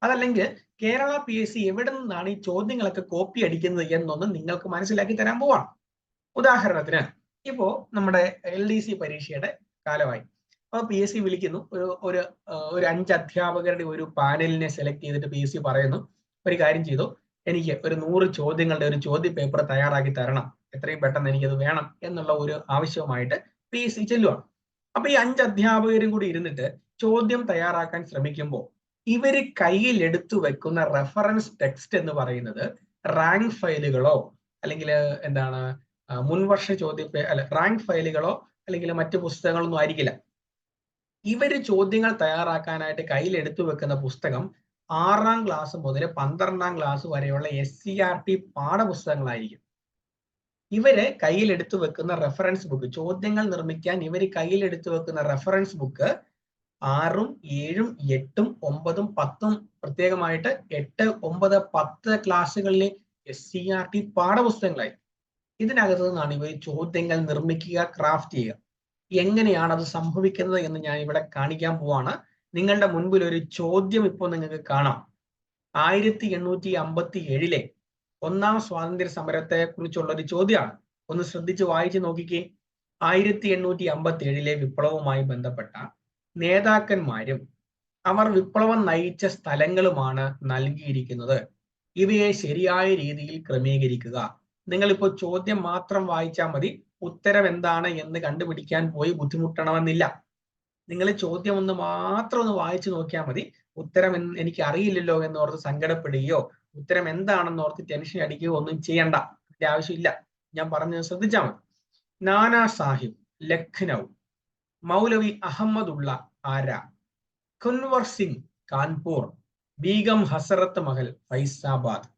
അതല്ലെങ്കിൽ കേരള PSC എവിടെ നിന്നാണ് ഈ ചോദ്യങ്ങളൊക്കെ കോപ്പി അടിക്കുന്നത് എന്നൊന്ന് നിങ്ങൾക്ക് മനസ്സിലാക്കി തരാൻ പോവാണ്. ഉദാഹരണത്തിന് ഇപ്പോ നമ്മുടെ LDC പരീക്ഷയുടെ കാലമായി. അപ്പോൾ PSC വിളിക്കുന്നു, ഒരു 5 അധ്യാപകരുടെ ഒരു പാനലിനെ സെലക്ട് ചെയ്തിട്ട് PSC പറയുന്നു, ഒരു കാര്യം ചെയ്തു, എനിക്ക് ഒരു 100 ചോദ്യങ്ങളുടെ ഒരു ചോദ്യ പേപ്പർ തയ്യാറാക്കി തരണം, എത്രയും പെട്ടെന്ന് എനിക്കത് വേണം എന്നുള്ള ഒരു ആവശ്യവുമായിട്ട് PSC ചെല്ലുവാണ്. അപ്പൊ ഈ 5 അധ്യാപകരും കൂടി ഇരുന്നിട്ട് ചോദ്യം തയ്യാറാക്കാൻ ശ്രമിക്കുമ്പോൾ ഇവര് കയ്യിൽ എടുത്തു വെക്കുന്ന റെഫറൻസ് ടെക്സ്റ്റ് എന്ന് പറയുന്നത് റാങ്ക് ഫയലുകളോ അല്ലെങ്കിൽ മുൻവർഷ റാങ്ക് ഫയലുകളോ അല്ലെങ്കിൽ മറ്റു പുസ്തകങ്ങളൊന്നും ആയിരിക്കില്ല. ഇവര് ചോദ്യങ്ങൾ തയ്യാറാക്കാനായിട്ട് കയ്യിൽ എടുത്തു വെക്കുന്ന പുസ്തകം 6ാം ക്ലാസ് മുതൽ 12ാം ക്ലാസ് വരെയുള്ള SCERT പാഠപുസ്തകങ്ങളായിരിക്കും. ഇവര് കയ്യിൽ എടുത്തു വെക്കുന്ന റെഫറൻസ് ബുക്ക്, ചോദ്യങ്ങൾ നിർമ്മിക്കാൻ ഇവര് കയ്യിൽ എടുത്തു വെക്കുന്ന റെഫറൻസ് ബുക്ക് 6ഉം 7ഉം 8ഉം 9ഉം 10ഉം പ്രത്യേകമായിട്ട് 8, 9, 10 ക്ലാസ്സുകളിലെ SCERT പാഠപുസ്തകങ്ങളായി. ഇതിനകത്ത് നിന്നാണ് ഇവർ ചോദ്യങ്ങൾ നിർമ്മിക്കുക, ക്രാഫ്റ്റ് ചെയ്യുക. എങ്ങനെയാണ് അത് സംഭവിക്കുന്നത് എന്ന് ഞാൻ ഇവിടെ കാണിക്കാൻ പോവാണ്. നിങ്ങളുടെ മുൻപിൽ ഒരു ചോദ്യം ഇപ്പോൾ നിങ്ങൾക്ക് കാണാം. 1857 ഒന്നാം സ്വാതന്ത്ര്യ സമരത്തെ കുറിച്ചുള്ള ഒരു ചോദ്യമാണ്. ഒന്ന് ശ്രദ്ധിച്ച് വായിച്ചു നോക്കിക്കേ. 1857 വിപ്ലവവുമായി ബന്ധപ്പെട്ട നേതാക്കന്മാരും അവർ വിപ്ലവം നയിച്ച സ്ഥലങ്ങളുമാണ് നൽകിയിരിക്കുന്നത്. ഇവയെ ശരിയായ രീതിയിൽ ക്രമീകരിക്കുക. നിങ്ങളിപ്പോൾ ചോദ്യം മാത്രം വായിച്ചാൽ മതി, ഉത്തരം എന്താണ് എന്ന് കണ്ടുപിടിക്കാൻ പോയി ബുദ്ധിമുട്ടണമെന്നില്ല. നിങ്ങൾ ചോദ്യം മാത്രം ഒന്ന് വായിച്ചു നോക്കിയാൽ മതി. ഉത്തരം എനിക്ക് അറിയില്ലല്ലോ എന്നോർത്ത് സങ്കടപ്പെടുകയോ ഉത്തരം എന്താണെന്ന് ഓർത്ത് ടെൻഷൻ അടിക്കുകയോ ഒന്നും ചെയ്യണ്ട, അതിന്റെ ആവശ്യമില്ല. ഞാൻ പറഞ്ഞത് ശ്രദ്ധിച്ചാൽ മതി. നാനാ സാഹിബ് ലഖ്നൗ, മൗലവി അഹമ്മദുള്ള ആര, കുൻവർ സിംഗ് കാൺപൂർ, ബീഗം ഹസറത്ത് മഹൽ ഫൈസാബാദ്.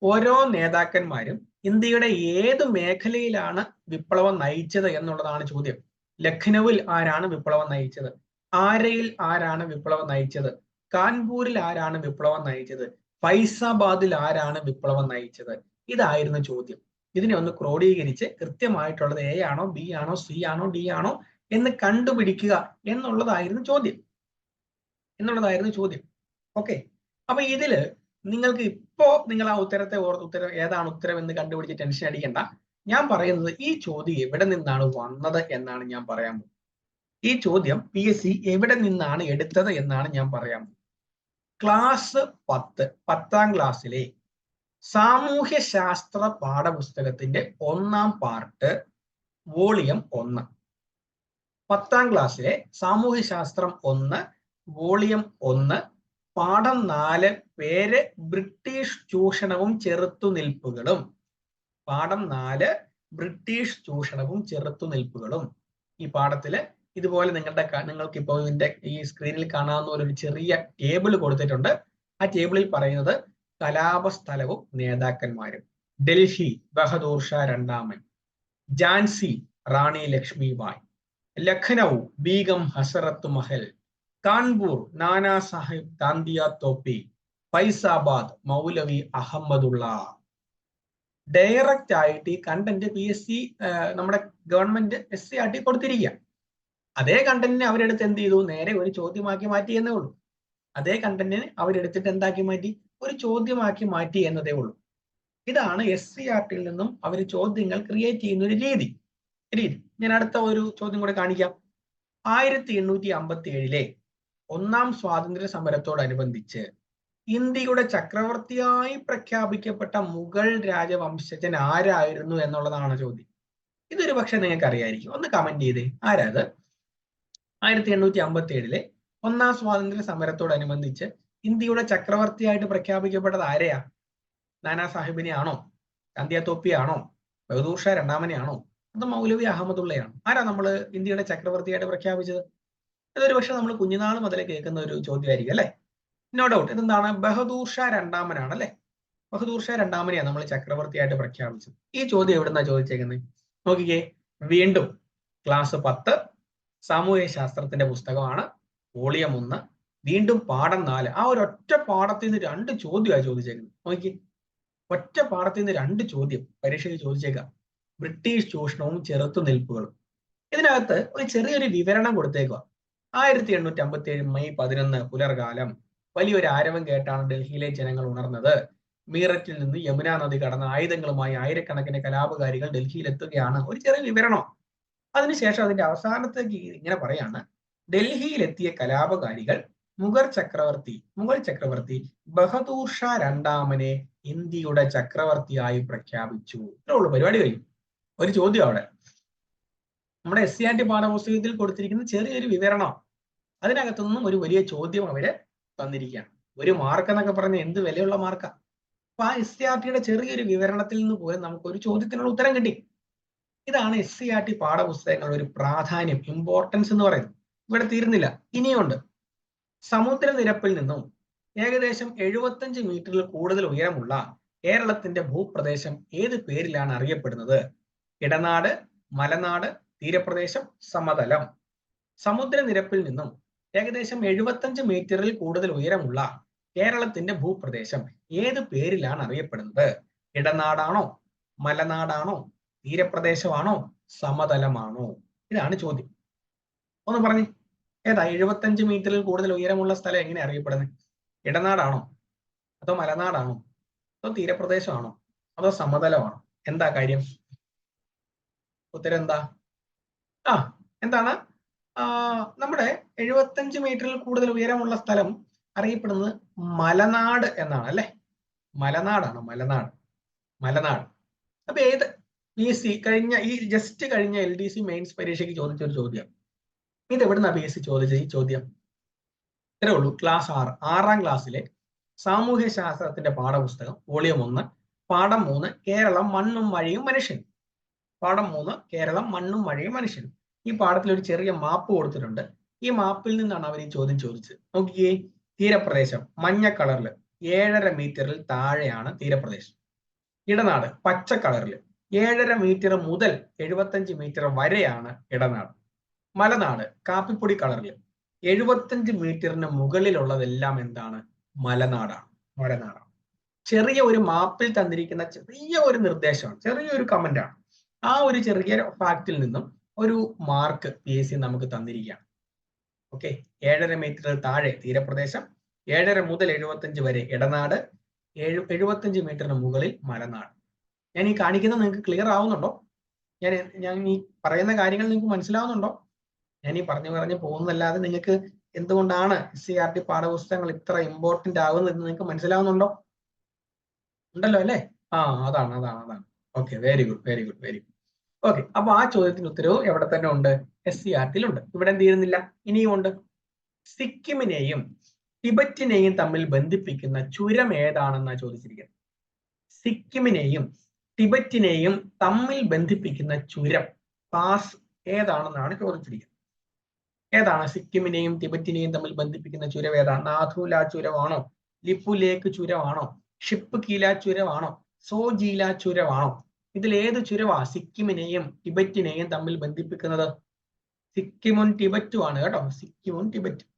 ഓരോ നേതാക്കന്മാരും ഇന്ത്യയുടെ ഏത് മേഖലയിലാണ് വിപ്ലവം നയിച്ചത് എന്നുള്ളതാണ് ചോദ്യം. ലഖ്നൌവിൽ ആരാണ് വിപ്ലവം നയിച്ചത്? ആരയിൽ ആരാണ് വിപ്ലവം നയിച്ചത്? കാൺപൂരിൽ ആരാണ് വിപ്ലവം നയിച്ചത്? ഫൈസാബാദിൽ ആരാണ് വിപ്ലവം നയിച്ചത്? ഇതായിരുന്നു ചോദ്യം. ഇതിനെ ഒന്ന് ക്രോഡീകരിച്ച് കൃത്യമായിട്ടുള്ളത് A ആണോ B ആണോ C ആണോ D ആണോ എന്ന് കണ്ടുപിടിക്കുക എന്നുള്ളതായിരുന്നു ചോദ്യം. ഓക്കെ, അപ്പൊ ഇതില് നിങ്ങൾക്ക് നിങ്ങൾ ആ ഉത്തരം ഏതാണ് ഉത്തരം എന്ന് കണ്ടുപിടിച്ച് ടെൻഷൻ അടിക്കണ്ട. ഞാൻ പറയുന്നത് ഈ ചോദ്യം എവിടെ നിന്നാണ് വന്നത് എന്നാണ് ഞാൻ പറയാൻ പോകുന്നത്. ഈ ചോദ്യം PSC എവിടെ നിന്നാണ് എടുത്തത് എന്നാണ് ഞാൻ പറയാൻ പോകുന്നത്. ക്ലാസ് 10 ക്ലാസ്സിലെ സാമൂഹ്യ ശാസ്ത്ര പാഠപുസ്തകത്തിന്റെ 1-ാം പാർട്ട് വോളിയം 1. 10-ാം ക്ലാസ്സിലെ സാമൂഹ്യശാസ്ത്രം 1 വോളിയം 1 പാഠം 4 പേര് ബ്രിട്ടീഷ് ചൂഷണവും ചെറുത്തുനിൽപ്പുകളും. പാഠം 4 ബ്രിട്ടീഷ് ചൂഷണവും ചെറുത്തുനിൽപ്പുകളും. ഈ പാഠത്തില് ഇതുപോലെ നിങ്ങൾക്ക് ഇപ്പോൾ ഇതിന്റെ ഈ സ്ക്രീനിൽ കാണാവുന്ന ഒരു ചെറിയ ടേബിൾ കൊടുത്തിട്ടുണ്ട്. ആ ടേബിളിൽ പറയുന്നത് കലാപസ്ഥലവും നേതാക്കന്മാരും. ഡൽഹി ബഹദൂർ ഷാ രണ്ടാമൻ, ഝാൻസി റാണി ലക്ഷ്മിബായ്, ലഖ്നൗ ബീഗം ഹസരത്ത് മഹൽ, കാൺപൂർ നാനാ സാഹിബ് താന്തിയ തോപ്പി, ഫൈസാബാദ് മൗലവി അഹമ്മദുള്ള. ഡയറക്റ്റ് ആയിട്ട് ഈ കണ്ടന്റ് PSC നമ്മുടെ ഗവൺമെന്റ് SCERT കൊടുത്തിരിക്കുക. അതേ കണ്ടന്റിനെ അവരെടുത്ത് എന്ത് ചെയ്തു, നേരെ ഒരു ചോദ്യമാക്കി മാറ്റി എന്നേ ഉള്ളൂ. അതേ കണ്ടന്റിനെ അവരെടുത്തിട്ട് എന്താക്കി മാറ്റി, ഒരു ചോദ്യമാക്കി മാറ്റി എന്നതേ ഉള്ളൂ. ഇതാണ് SCERTയിൽ നിന്നും അവർ ചോദ്യങ്ങൾ ക്രിയേറ്റ് ചെയ്യുന്ന ഒരു രീതി. ഞാൻ അടുത്ത ഒരു ചോദ്യം കൂടെ കാണിക്കാം. 1857 1-ാം സ്വാതന്ത്ര്യ സമരത്തോടനുബന്ധിച്ച് ഇന്ത്യയുടെ ചക്രവർത്തിയായി പ്രഖ്യാപിക്കപ്പെട്ട മുഗൾ രാജവംശജൻ ആരായിരുന്നു എന്നുള്ളതാണ് ചോദ്യം. ഇതൊരു പക്ഷെ നിങ്ങൾക്ക് അറിയായിരിക്കും. ഒന്ന് കമന്റ് ചെയ്തേ, ആരാത്? 1857 1-ാം സ്വാതന്ത്ര്യ സമരത്തോടനുബന്ധിച്ച് ഇന്ത്യയുടെ ചക്രവർത്തിയായിട്ട് പ്രഖ്യാപിക്കപ്പെട്ടത് ആരെയാ? നാനാ സാഹിബിനെ ആണോ, താന്തിയ തോപ്പിയാണോ, ബഹദൂർ ഷാ രണ്ടാമനെ ആണോ, അത് മൗലവി അഹമ്മദുള്ളയാണ്? ആരാ നമ്മൾ ഇന്ത്യയുടെ ചക്രവർത്തിയായിട്ട് പ്രഖ്യാപിച്ചത്? ഇതൊരു പക്ഷെ നമ്മൾ കുഞ്ഞുനാൾ മുതലേ കേൾക്കുന്ന ഒരു ചോദ്യമായിരിക്കും അല്ലെ? No doubt. ഇതെന്താണ്? ബഹദൂർ ഷാ രണ്ടാമനാണ് അല്ലെ? ബഹദൂർ ഷാ രണ്ടാമനെയാണ് നമ്മൾ ചക്രവർത്തിയായിട്ട് പ്രഖ്യാപിച്ചത്. ഈ ചോദ്യം എവിടുന്നാ ചോദിച്ചേക്കുന്നത്? നോക്കിക്കേ, വീണ്ടും ക്ലാസ് 10 സാമൂഹ്യ ശാസ്ത്രത്തിന്റെ പുസ്തകമാണ്, വോളിയം 1, വീണ്ടും പാഠം 4. ആ ഒരു ഒറ്റ പാഠത്തിൽ നിന്ന് 2 ചോദ്യമായി ചോദിച്ചേക്കുന്നത്. നോക്കി, ഒറ്റ പാഠത്തിൽ നിന്ന് 2 ചോദ്യം പരീക്ഷയ്ക്ക് ചോദിച്ചേക്കാം. ബ്രിട്ടീഷ് ചൂഷണവും ചെറുത്തുനിൽപ്പുകളും. ഇതിനകത്ത് ഒരു ചെറിയൊരു വിവരണം കൊടുത്തേക്കുക. 1857 മെയ് 11 പുലർകാലം വലിയൊരു ആരവം കേട്ടാണ് ഡൽഹിയിലെ ജനങ്ങൾ ഉണർന്നത്. മീററ്റിൽ നിന്ന് യമുന നദി കടന്ന ആയുധങ്ങളുമായി ആയിരക്കണക്കിന് കലാപകാരികൾ ഡൽഹിയിൽ എത്തുകയാണ്. ഒരു ചെറിയ വിവരണം. അതിനുശേഷം അതിന്റെ അവസാനത്തേക്ക് ഇങ്ങനെ പറയാണ്, ഡൽഹിയിലെത്തിയ കലാപകാരികൾ മുഗൾ ചക്രവർത്തി ബഹദൂർ ഷാ രണ്ടാമനെ ഇന്ത്യയുടെ ചക്രവർത്തിയായി പ്രഖ്യാപിച്ചു. ഇത്രേ ഉള്ളൂ, പരിപാടി കഴിയും. ഒരു ചോദ്യം അവിടെ നമ്മുടെ SCERT പാഠപുസ്തകത്തിൽ കൊടുത്തിരിക്കുന്ന ചെറിയൊരു വിവരണം, അതിനകത്തുനിന്നും ഒരു വലിയ ചോദ്യം അവര് തന്നിരിക്കുകയാണ്. ഒരു മാർക്ക് എന്നൊക്കെ പറഞ്ഞ എന്ത് വിലയുള്ള മാർക്കാ. അപ്പൊ ആ SCERTയുടെ ചെറിയൊരു വിവരണത്തിൽ നിന്ന് പോലും നമുക്ക് ഒരു ചോദ്യത്തിനുള്ള ഉത്തരം കിട്ടി. ഇതാണ് SCERT പാഠപുസ്തകങ്ങളുടെ ഒരു പ്രാധാന്യം, ഇമ്പോർട്ടൻസ് എന്ന് പറയുന്നത്. ഇവിടെ തീരുന്നില്ല, ഇനിയുണ്ട്. സമുദ്രനിരപ്പിൽ നിന്നും ഏകദേശം 75 മീറ്ററിൽ കൂടുതൽ ഉയരമുള്ള കേരളത്തിന്റെ ഭൂപ്രദേശം ഏത് പേരിലാണ് അറിയപ്പെടുന്നത്? ഇടനാട്, മലനാട്, തീരപ്രദേശം, സമതലം. സമുദ്രനിരപ്പിൽ നിന്നും ഏകദേശം 75 മീറ്ററിൽ കൂടുതൽ ഉയരമുള്ള കേരളത്തിന്റെ ഭൂപ്രദേശം ഏത് പേരിലാണ് അറിയപ്പെടുന്നത്? ഇടനാടാണോ, മലനാടാണോ, തീരപ്രദേശമാണോ, സമതലമാണോ? ഇതാണ് ചോദ്യം. ഒന്ന് പറഞ്ഞു, ഏതാ 75 മീറ്ററിൽ കൂടുതൽ ഉയരമുള്ള സ്ഥലം എങ്ങനെ അറിയപ്പെടുന്നത്? ഇടനാടാണോ, അതോ മലനാടാണോ, അതോ തീരപ്രദേശമാണോ, അതോ സമതലമാണോ? എന്താ കാര്യം? ഉത്തരം എന്താ? എന്താണ്? നമ്മുടെ 75 മീറ്ററിൽ കൂടുതൽ ഉയരമുള്ള സ്ഥലം അറിയപ്പെടുന്നത് മലനാട് എന്നാണ് അല്ലെ? മലനാടാണ്, മലനാട്. അപ്പൊ ഏത് PSC കഴിഞ്ഞ LDC മെയിൻസ് പരീക്ഷയ്ക്ക് ചോദിച്ച ഒരു ചോദ്യം. ഇത് എവിടുന്നാ PSC ചോദിച്ച ഈ ചോദ്യം? ഇത്രേ ഉള്ളൂ. ക്ലാസ് 6-ാം ക്ലാസ്സിലെ സാമൂഹ്യ ശാസ്ത്രത്തിന്റെ പാഠപുസ്തകം വോളിയം 1 പാഠം 3 കേരളം മണ്ണും മഴയും മനുഷ്യനും. പാഠം 3 കേരളം മണ്ണും മഴയും മനുഷ്യനും. ഈ പാഠത്തിൽ ഒരു ചെറിയ മാപ്പ് കൊടുത്തിട്ടുണ്ട്. ഈ മാപ്പിൽ നിന്നാണ് അവർ ഈ ചോദ്യം ചോദിച്ചത്. നോക്കിയേ, തീരപ്രദേശം മഞ്ഞ കളറിൽ 7.5 മീറ്ററിൽ താഴെയാണ് തീരപ്രദേശം. ഇടനാട് പച്ച കളറിൽ 7.5 മീറ്റർ മുതൽ 75 മീറ്റർ വരെയാണ് ഇടനാട്. മലനാട് കാപ്പിപ്പൊടി കളറിൽ 75 മീറ്ററിന് മുകളിലുള്ളതെല്ലാം എന്താണ്? മലനാടാണ്. ചെറിയ ഒരു മാപ്പിൽ തന്നിരിക്കുന്ന ചെറിയ ഒരു നിർദ്ദേശമാണ്, ചെറിയൊരു കമന്റ് ആണ്. ആ ഒരു ചെറിയ ഫാക്റ്റിൽ നിന്നും ഒരു മാർക്ക് PSC നമുക്ക് തന്നിരിക്കുകയാണ്. ഓക്കെ, 7.5 മീറ്റർ താഴെ തീരപ്രദേശം, 7.5 മുതൽ 75 വരെ ഇടനാട്, 75 മീറ്ററിന് മുകളിൽ മലനാട്. ഞാൻ ഈ കാണിക്കുന്നത് നിങ്ങൾക്ക് ക്ലിയർ ആവുന്നുണ്ടോ? ഞാൻ ഈ പറയുന്ന കാര്യങ്ങൾ നിങ്ങൾക്ക് മനസ്സിലാവുന്നുണ്ടോ? ഞാൻ ഈ പറഞ്ഞു പോകുന്നതല്ലാതെ നിങ്ങൾക്ക് എന്തുകൊണ്ടാണ് SCERT പാഠപുസ്തകങ്ങൾ ഇത്ര ഇമ്പോർട്ടന്റ് ആകുന്നത് എന്ന് നിങ്ങൾക്ക് മനസ്സിലാവുന്നുണ്ടോ? ഉണ്ടല്ലോ അല്ലേ? അതാണ്. Okay, very good. ഓക്കെ, അപ്പൊ ആ ചോദ്യത്തിന് ഉത്തരവ് എവിടെ തന്നെ ഉണ്ട്? SCERT ഉണ്ട്. ഇവിടെ എന്ത് ചെയ്യുന്നില്ല, ഇനിയും ഉണ്ട്. സിക്കിമിനെയും ടിബറ്റിനെയും തമ്മിൽ ബന്ധിപ്പിക്കുന്ന ചുരം ഏതാണെന്നാണ് ചോദിച്ചിരിക്കുന്നത്. സിക്കിമിനെയും ടിബറ്റിനെയും തമ്മിൽ ബന്ധിപ്പിക്കുന്ന ചുരം, പാസ് ഏതാണെന്നാണ് ചോദിച്ചിരിക്കുന്നത്. ഏതാണ് സിക്കിമിനെയും ടിബറ്റിനെയും തമ്മിൽ ബന്ധിപ്പിക്കുന്ന ചുരം ഏതാണ്? നാഥുല ചുരമാണോ, ലിപ്പുലേക്ക് ചുരമാണോ, ഷിപ്പ് കീല ചുരമാണോ, സോജീല ചുരമാണോ? ഇതിൽ ഏത് ചുരവാ സിക്കിമിനെയും ടിബറ്റിനെയും തമ്മിൽ ബന്ധിപ്പിക്കുന്നത്? സിക്കിമും ടിബറ്റും ആണ് കേട്ടോ, സിക്കിമും ടിബറ്റും.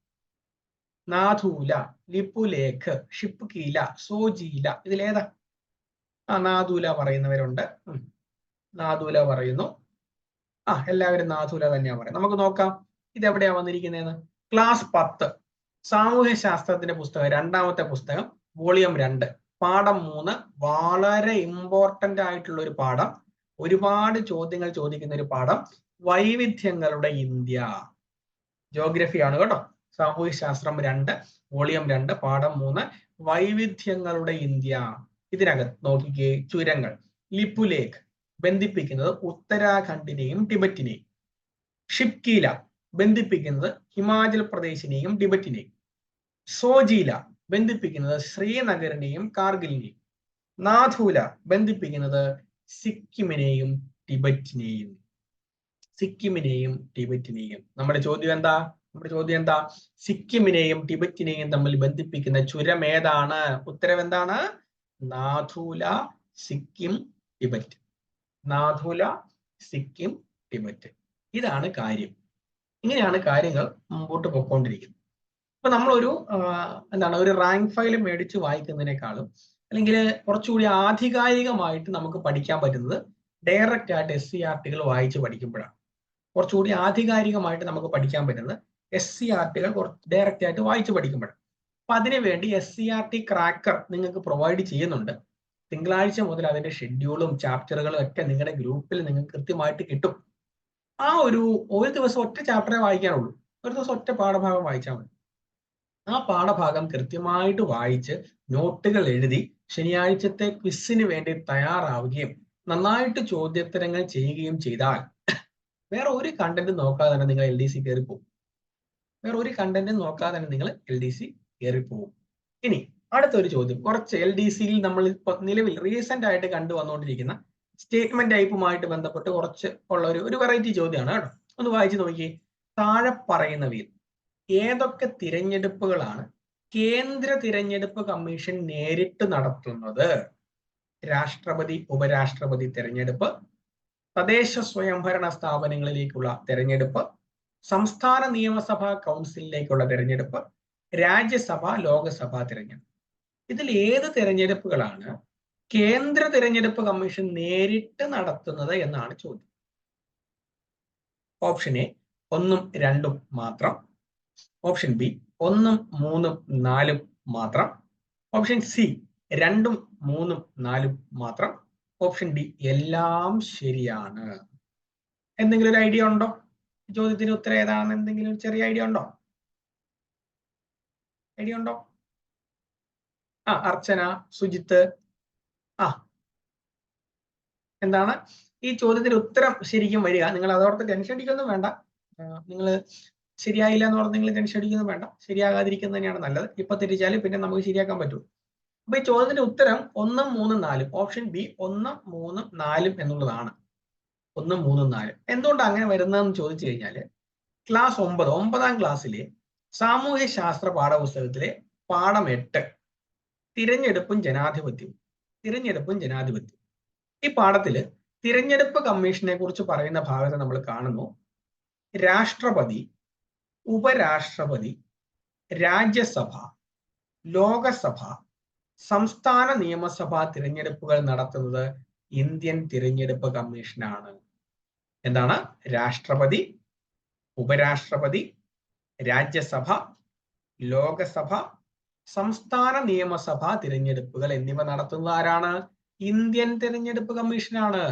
നാഥൂല, ലിപ്പുലേക്ക്, ഷിപ്പ് കീല, സോജീല, ഇതിലേതാ? നാഥൂല പറയുന്നവരുണ്ട്. നാഥൂല പറയുന്നു. എല്ലാവരും നാഥൂല തന്നെയാ പറയുന്നത്. നമുക്ക് നോക്കാം ഇതെവിടെയാ വന്നിരിക്കുന്നതെന്ന്. ക്ലാസ് 10 സാമൂഹ്യ ശാസ്ത്രത്തിന്റെ പുസ്തകം, 2ാമത്തെ പുസ്തകം, വോളിയം 2, പാഠം 3. വളരെ ഇമ്പോർട്ടന്റ് ആയിട്ടുള്ള ഒരു പാഠം, ഒരുപാട് ചോദ്യങ്ങൾ ചോദിക്കുന്ന ഒരു പാഠം, വൈവിധ്യങ്ങളുടെ ഇന്ത്യ. ജോഗ്രഫി ആണ് കേട്ടോ. സാമൂഹ്യ ശാസ്ത്രം 2, വോളിയം 2, പാഠം 3, വൈവിധ്യങ്ങളുടെ ഇന്ത്യ. ഇതിനകത്ത് നോക്കിക്കേ, ചുരങ്ങൾ. ലിപ്പുലേക്ക് ബന്ധിപ്പിക്കുന്നത് ഉത്തരാഖണ്ഡിനെയും ടിബറ്റിനെയും. ഷിപ്കീല ബന്ധിപ്പിക്കുന്നത് ഹിമാചൽ പ്രദേശിനെയും ടിബറ്റിനെയും. സോജീല ബന്ധിപ്പിക്കുന്നത് ശ്രീനഗറിനെയും കാർഗിലിനെയും. നാഥൂല ബന്ധിപ്പിക്കുന്നത് സിക്കിമിനെയും ടിബറ്റിനെയും. സിക്കിമിനെയും ടിബറ്റിനെയും. നമ്മുടെ ചോദ്യം എന്താ? സിക്കിമിനെയും ടിബറ്റിനെയും തമ്മിൽ ബന്ധിപ്പിക്കുന്ന ചുരം ഏതാണ്? ഉത്തരം എന്താണ്? നാഥൂല, സിക്കിം, ടിബറ്റ്. നാഥൂല, സിക്കിം, ടിബറ്റ്. ഇതാണ് കാര്യം. ഇങ്ങനെയാണ് കാര്യങ്ങൾ മുമ്പോട്ട് പോയിക്കൊണ്ടിരിക്കുന്നത്. ഇപ്പൊ നമ്മളൊരു ഒരു റാങ്ക് ഫയൽ മേടിച്ച് വായിക്കുന്നതിനേക്കാളും, അല്ലെങ്കിൽ കുറച്ചുകൂടി ആധികാരികമായിട്ട് നമുക്ക് പഠിക്കാൻ പറ്റുന്നത് ഡയറക്റ്റ് ആയിട്ട് SCERTകൾ വായിച്ച് പഠിക്കുമ്പോഴാണ്. കുറച്ചുകൂടി ആധികാരികമായിട്ട് നമുക്ക് പഠിക്കാൻ പറ്റുന്നത് SCERTകൾ ഡയറക്റ്റ് ആയിട്ട് വായിച്ച് പഠിക്കുമ്പോഴാണ്. അപ്പൊ അതിനുവേണ്ടി SCERT ക്രാക്കർ നിങ്ങൾക്ക് പ്രൊവൈഡ് ചെയ്യുന്നുണ്ട്. തിങ്കളാഴ്ച മുതൽ അതിന്റെ ഷെഡ്യൂളും ചാപ്റ്ററുകളും ഒക്കെ നിങ്ങളുടെ ഗ്രൂപ്പിൽ നിങ്ങൾക്ക് കൃത്യമായിട്ട് കിട്ടും. ഒരു ദിവസം ഒറ്റ ചാപ്റ്ററെ വായിക്കാനുള്ളൂ. ഒരു ദിവസം ഒറ്റ പാഠഭാഗം വായിച്ചാൽ മതി. ആ പാഠഭാഗം കൃത്യമായിട്ട് വായിച്ച് നോട്ടുകൾ എഴുതി ശനിയാഴ്ചത്തെ ക്വിസിന് വേണ്ടി തയ്യാറാവുകയും നന്നായിട്ട് ചോദ്യോത്തരങ്ങൾ ചെയ്യുകയും ചെയ്താൽ വേറെ ഒരു കണ്ടന്റ് നോക്കാതെ തന്നെ നിങ്ങൾ LDC കയറി പോകും. ഇനി അടുത്തൊരു ചോദ്യം, കുറച്ച് LDCയിൽ നമ്മൾ ഇപ്പൊ നിലവിൽ റീസെന്റ് ആയിട്ട് കണ്ടുവന്നുകൊണ്ടിരിക്കുന്ന സ്റ്റേറ്റ്മെന്റ് ടൈപ്പുമായിട്ട് ബന്ധപ്പെട്ട് കുറച്ച് ഉള്ള ഒരു വെറൈറ്റി ചോദ്യമാണ് കേട്ടോ. ഒന്ന് വായിച്ചു നോക്കി. താഴെ പറയുന്നവയിൽ ഏതൊക്കെ തിരഞ്ഞെടുപ്പുകളാണ് കേന്ദ്ര തിരഞ്ഞെടുപ്പ് കമ്മീഷൻ നേരിട്ട് നടത്തുന്നത്? രാഷ്ട്രപതി, ഉപരാഷ്ട്രപതി തിരഞ്ഞെടുപ്പ്, തദ്ദേശ സ്വയംഭരണ സ്ഥാപനങ്ങളിലേക്കുള്ള തിരഞ്ഞെടുപ്പ്, സംസ്ഥാന നിയമസഭാ കൗൺസിലിലേക്കുള്ള തിരഞ്ഞെടുപ്പ്, രാജ്യസഭ, ലോകസഭ തിരഞ്ഞെടുപ്പ്. ഇതിൽ ഏത് തിരഞ്ഞെടുപ്പുകളാണ് കേന്ദ്ര തിരഞ്ഞെടുപ്പ് കമ്മീഷൻ നേരിട്ട് നടത്തുന്നത് എന്നാണ് ചോദ്യം. ഓപ്ഷൻ എ 1ഉം 2ഉം മാത്രം. ഓപ്ഷൻ ബി 1ഉം 3ഉം 4ഉം മാത്രം. ഓപ്ഷൻ സി 2ഉം 3ഉം 4ഉം മാത്രം. ഓപ്ഷൻ ഡി എല്ലാം ശരിയാണ്. എന്തെങ്കിലും ഒരു ഐഡിയ ഉണ്ടോ? ചോദ്യത്തിന് ഉത്തരം ഏതാണെന്ന് എന്തെങ്കിലും ചെറിയ ഐഡിയ ഉണ്ടോ? അർച്ചന, സുജിത്ത്, എന്താണ് ഈ ചോദ്യത്തിന് ഉത്തരം ശരിക്കും വരിക? നിങ്ങൾ അതോർത്ത് ടെൻഷൻ അടിക്കൊന്നും വേണ്ട. നിങ്ങൾ ശരിയായില്ല എന്ന് പറഞ്ഞ് നിങ്ങൾ ടെൻഷൻ അടിക്കൊന്നും വേണ്ട. ശരിയാകാതിരിക്കുന്നത് തന്നെയാണ് നല്ലത്. ഇപ്പൊ തിരിച്ചാൽ പിന്നെ നമുക്ക് ശരിയാക്കാൻ പറ്റും. അപ്പൊ ഈ ചോദ്യത്തിന്റെ ഉത്തരം 1ഉം 3ഉം 4ഉം. ഓപ്ഷൻ ബി 1ഉം 3ഉം 4ഉം എന്നുള്ളതാണ്. 1ഉം 3ഉം 4ഉം. എന്തുകൊണ്ട് അങ്ങനെ വരുന്നതെന്ന് ചോദിച്ചു കഴിഞ്ഞാല് ക്ലാസ് 9 ക്ലാസ്സിലെ സാമൂഹ്യ ശാസ്ത്ര പാഠപുസ്തകത്തിലെ പാഠം 8 തിരഞ്ഞെടുപ്പും ജനാധിപത്യവും. ഈ പാഠത്തില് തിരഞ്ഞെടുപ്പ് കമ്മീഷനെ കുറിച്ച് പറയുന്ന ഭാഗത്ത് നമ്മൾ കാണുന്നു രാഷ്ട്രപതി, ഉപരാഷ്ട്രപതി, രാജ്യസഭ, ലോകസഭ, സംസ്ഥാന നിയമസഭാ തിരഞ്ഞെടുപ്പുകൾ നടത്തുന്നത് ഇന്ത്യൻ തിരഞ്ഞെടുപ്പ് കമ്മീഷനാണ്. എന്താണ്? രാഷ്ട്രപതി, ഉപരാഷ്ട്രപതി, രാജ്യസഭ, ലോകസഭ, സംസ്ഥാന നിയമസഭാ തിരഞ്ഞെടുപ്പുകൾ എന്നിവ നടത്തുന്നത് ആരാണ്? ഇന്ത്യൻ തിരഞ്ഞെടുപ്പ് കമ്മീഷനാണ്.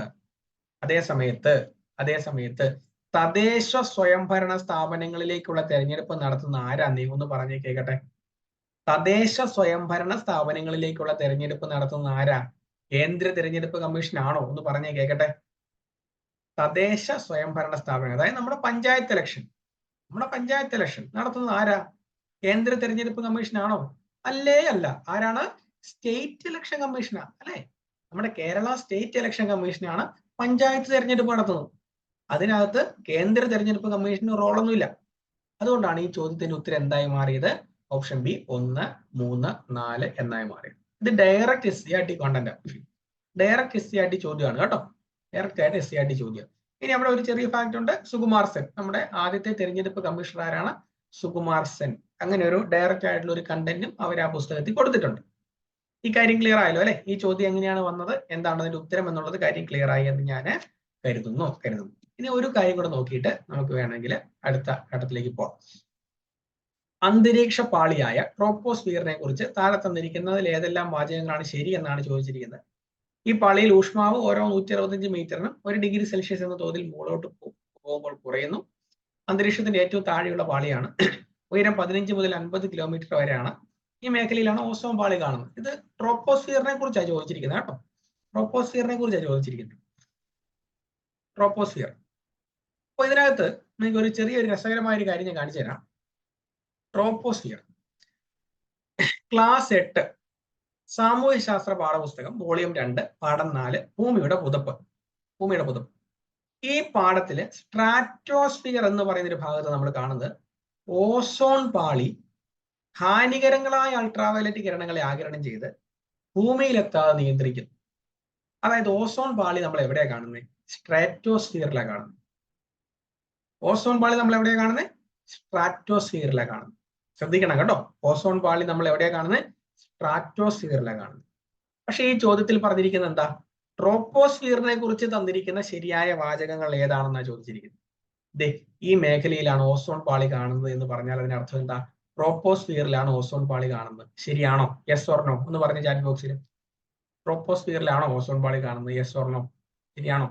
അതേ സമയത്ത് തദ്ദേശ സ്വയംഭരണ സ്ഥാപനങ്ങളിലേക്കുള്ള തെരഞ്ഞെടുപ്പ് നടത്തുന്ന ആരാ? നീ ഒന്ന് പറഞ്ഞേ കേൾക്കട്ടെ. തദ്ദേശ സ്വയംഭരണ സ്ഥാപനങ്ങളിലേക്കുള്ള തെരഞ്ഞെടുപ്പ് നടത്തുന്ന ആരാ? കേന്ദ്ര തെരഞ്ഞെടുപ്പ് കമ്മീഷൻ ആണോ? ഒന്ന് പറഞ്ഞേ കേൾക്കട്ടെ. തദ്ദേശ സ്വയംഭരണ സ്ഥാപനം, അതായത് നമ്മുടെ പഞ്ചായത്ത് ഇലക്ഷൻ നടത്തുന്നത് ആരാ? കേന്ദ്ര തെരഞ്ഞെടുപ്പ് കമ്മീഷൻ ആണോ? അല്ലേ അല്ല. ആരാണ്? സ്റ്റേറ്റ് ഇലക്ഷൻ കമ്മീഷനാ അല്ലെ? നമ്മുടെ കേരള സ്റ്റേറ്റ് ഇലക്ഷൻ കമ്മീഷനാണ് പഞ്ചായത്ത് തെരഞ്ഞെടുപ്പ് നടത്തുന്നത്. അതിനകത്ത് കേന്ദ്ര തെരഞ്ഞെടുപ്പ് കമ്മീഷന് റോളൊന്നുമില്ല. അതുകൊണ്ടാണ് ഈ ചോദ്യത്തിന്റെ ഉത്തരം എന്തായി മാറിയത്? ഓപ്ഷൻ ബി 1, 3, 4 എന്നായി മാറിയത്. ഇത് direct SCRT content, direct SCRT ചോദ്യമാണ് കേട്ടോ. ഡയറക്റ്റ് ആയിട്ട് SCRT ചോദ്യം. ഇനി അവിടെ ഒരു ചെറിയ ഫാക്ട് ഉണ്ട്. സുകുമാർ സെൻ, നമ്മുടെ ആദ്യത്തെ തെരഞ്ഞെടുപ്പ് കമ്മീഷണർ ആരാണ്? സുകുമാർ സെൻ. അങ്ങനെ ഒരു ഡയറക്റ്റ് ആയിട്ടുള്ള ഒരു കണ്ടന്റും അവർ ആ പുസ്തകത്തിൽ കൊടുത്തിട്ടുണ്ട്. ഈ കാര്യം ക്ലിയർ ആയല്ലോ അല്ലെ? ഈ ചോദ്യം എങ്ങനെയാണ് വന്നത്, എന്താണ് അതിന്റെ ഉത്തരം എന്നുള്ളത് കാര്യം ക്ലിയർ ആയി എന്ന് ഞാൻ കരുതുന്നു. ഇനി ഒരു കാര്യം കൂടെ നോക്കിയിട്ട് നമുക്ക് വേണമെങ്കിൽ അടുത്ത ഘട്ടത്തിലേക്ക് പോകാം. അന്തരീക്ഷ പാളിയായ ട്രോപ്പോസ്ഫിയറിനെ കുറിച്ച് താഴെ തന്നിരിക്കുന്നതിൽ ഏതെല്ലാം വാചകങ്ങളാണ് ശരി എന്നാണ് ചോദിച്ചിരിക്കുന്നത്. ഈ പാളിയിൽ ഊഷ്മാവ് ഓരോ 165 മീറ്ററിനും 1 ഡിഗ്രി സെൽഷ്യസ് എന്ന തോതിൽ മുകളോട്ട് പോകുമ്പോൾ കുറയുന്നു. അന്തരീക്ഷത്തിന്റെ ഏറ്റവും താഴെയുള്ള പാളിയാണ്. ഉയരം 15 മുതൽ 50 കിലോമീറ്റർ വരെയാണ്. ഈ മേഖലയിലാണ് ഓസോൺ പാളി കാണുന്നത്. ഇത് ട്രോപ്പോസ്ഫിയറിനെ കുറിച്ചാണ് ചോദിച്ചിരിക്കുന്നത് കേട്ടോ. ട്രോപ്പോസ്ഫിയറിനെ കുറിച്ചാണ് ചോദിച്ചിരിക്കുന്നത്. ട്രോപ്പോസ്ഫിയർ. അപ്പൊ ഇതിനകത്ത് നിങ്ങൾക്ക് ഒരു ചെറിയൊരു രസകരമായ ഒരു കാര്യം ഞാൻ കാണിച്ചു തരാം. ട്രോപ്പോസ്ഫിയർ ക്ലാസ് 8 സാമൂഹ്യ ശാസ്ത്ര പാഠപുസ്തകം വോളിയം 2 പാഠം 4 ഭൂമിയുടെ പുതപ്പ്. ഈ പാഠത്തില് സ്ട്രാറ്റോസ്ഫിയർ എന്ന് പറയുന്ന ഒരു ഭാഗത്ത് നമ്മൾ കാണുന്നത് ഓസോൺ പാളി ഹാനികരങ്ങളായ അൾട്രാവയലറ്റ് കിരണങ്ങളെ ആഗിരണം ചെയ്ത് ഭൂമിയിലെത്താതെ നിയന്ത്രിക്കുന്നു. അതായത് ഓസോൺ പാളി നമ്മൾ എവിടെയാണ് കാണുന്നത്? സ്ട്രാറ്റോസ്ഫിയറിലാണ് കാണുന്നത്. ഓസോൺ പാളി നമ്മൾ എവിടെയാണ് കാണുന്നത്? സ്ട്രാറ്റോസ്ഫിയറിലാണ് കാണുന്നത്. ശ്രദ്ധിക്കണം കേട്ടോ. ഓസോൺ പാളി നമ്മൾ എവിടെയാണ് കാണുന്നത്? സ്ട്രാറ്റോസ്ഫിയറിലാണ് കാണുന്നത്. പക്ഷെ ഈ ചോദ്യത്തിൽ പറഞ്ഞിരിക്കുന്നത് എന്താ? ട്രോപ്പോസ്ഫിയറിനെ കുറിച്ച് തന്നിരിക്കുന്ന ശരിയായ വാചകങ്ങൾ ഏതാണെന്നാണ് ചോദിച്ചിരിക്കുന്നത്. ഈ മേഖലയിലാണ് ഓസോൺ പാളി കാണുന്നത് എന്ന് പറഞ്ഞാൽ അതിനർത്ഥം എന്താ? ട്രോപ്പോസ്ഫിയറിലാണ് ഓസോൺ പാളി കാണുന്നത്. ശരിയാണോ? യെസ് ഓർ നോ ഒന്ന് പറഞ്ഞ ചാറ്റ് ബോക്സിൽ. ട്രോപ്പോസ്ഫിയറിലാണോ ഓസോൺ പാളി കാണുന്നത്? Yes or no? ശരിയാണോ?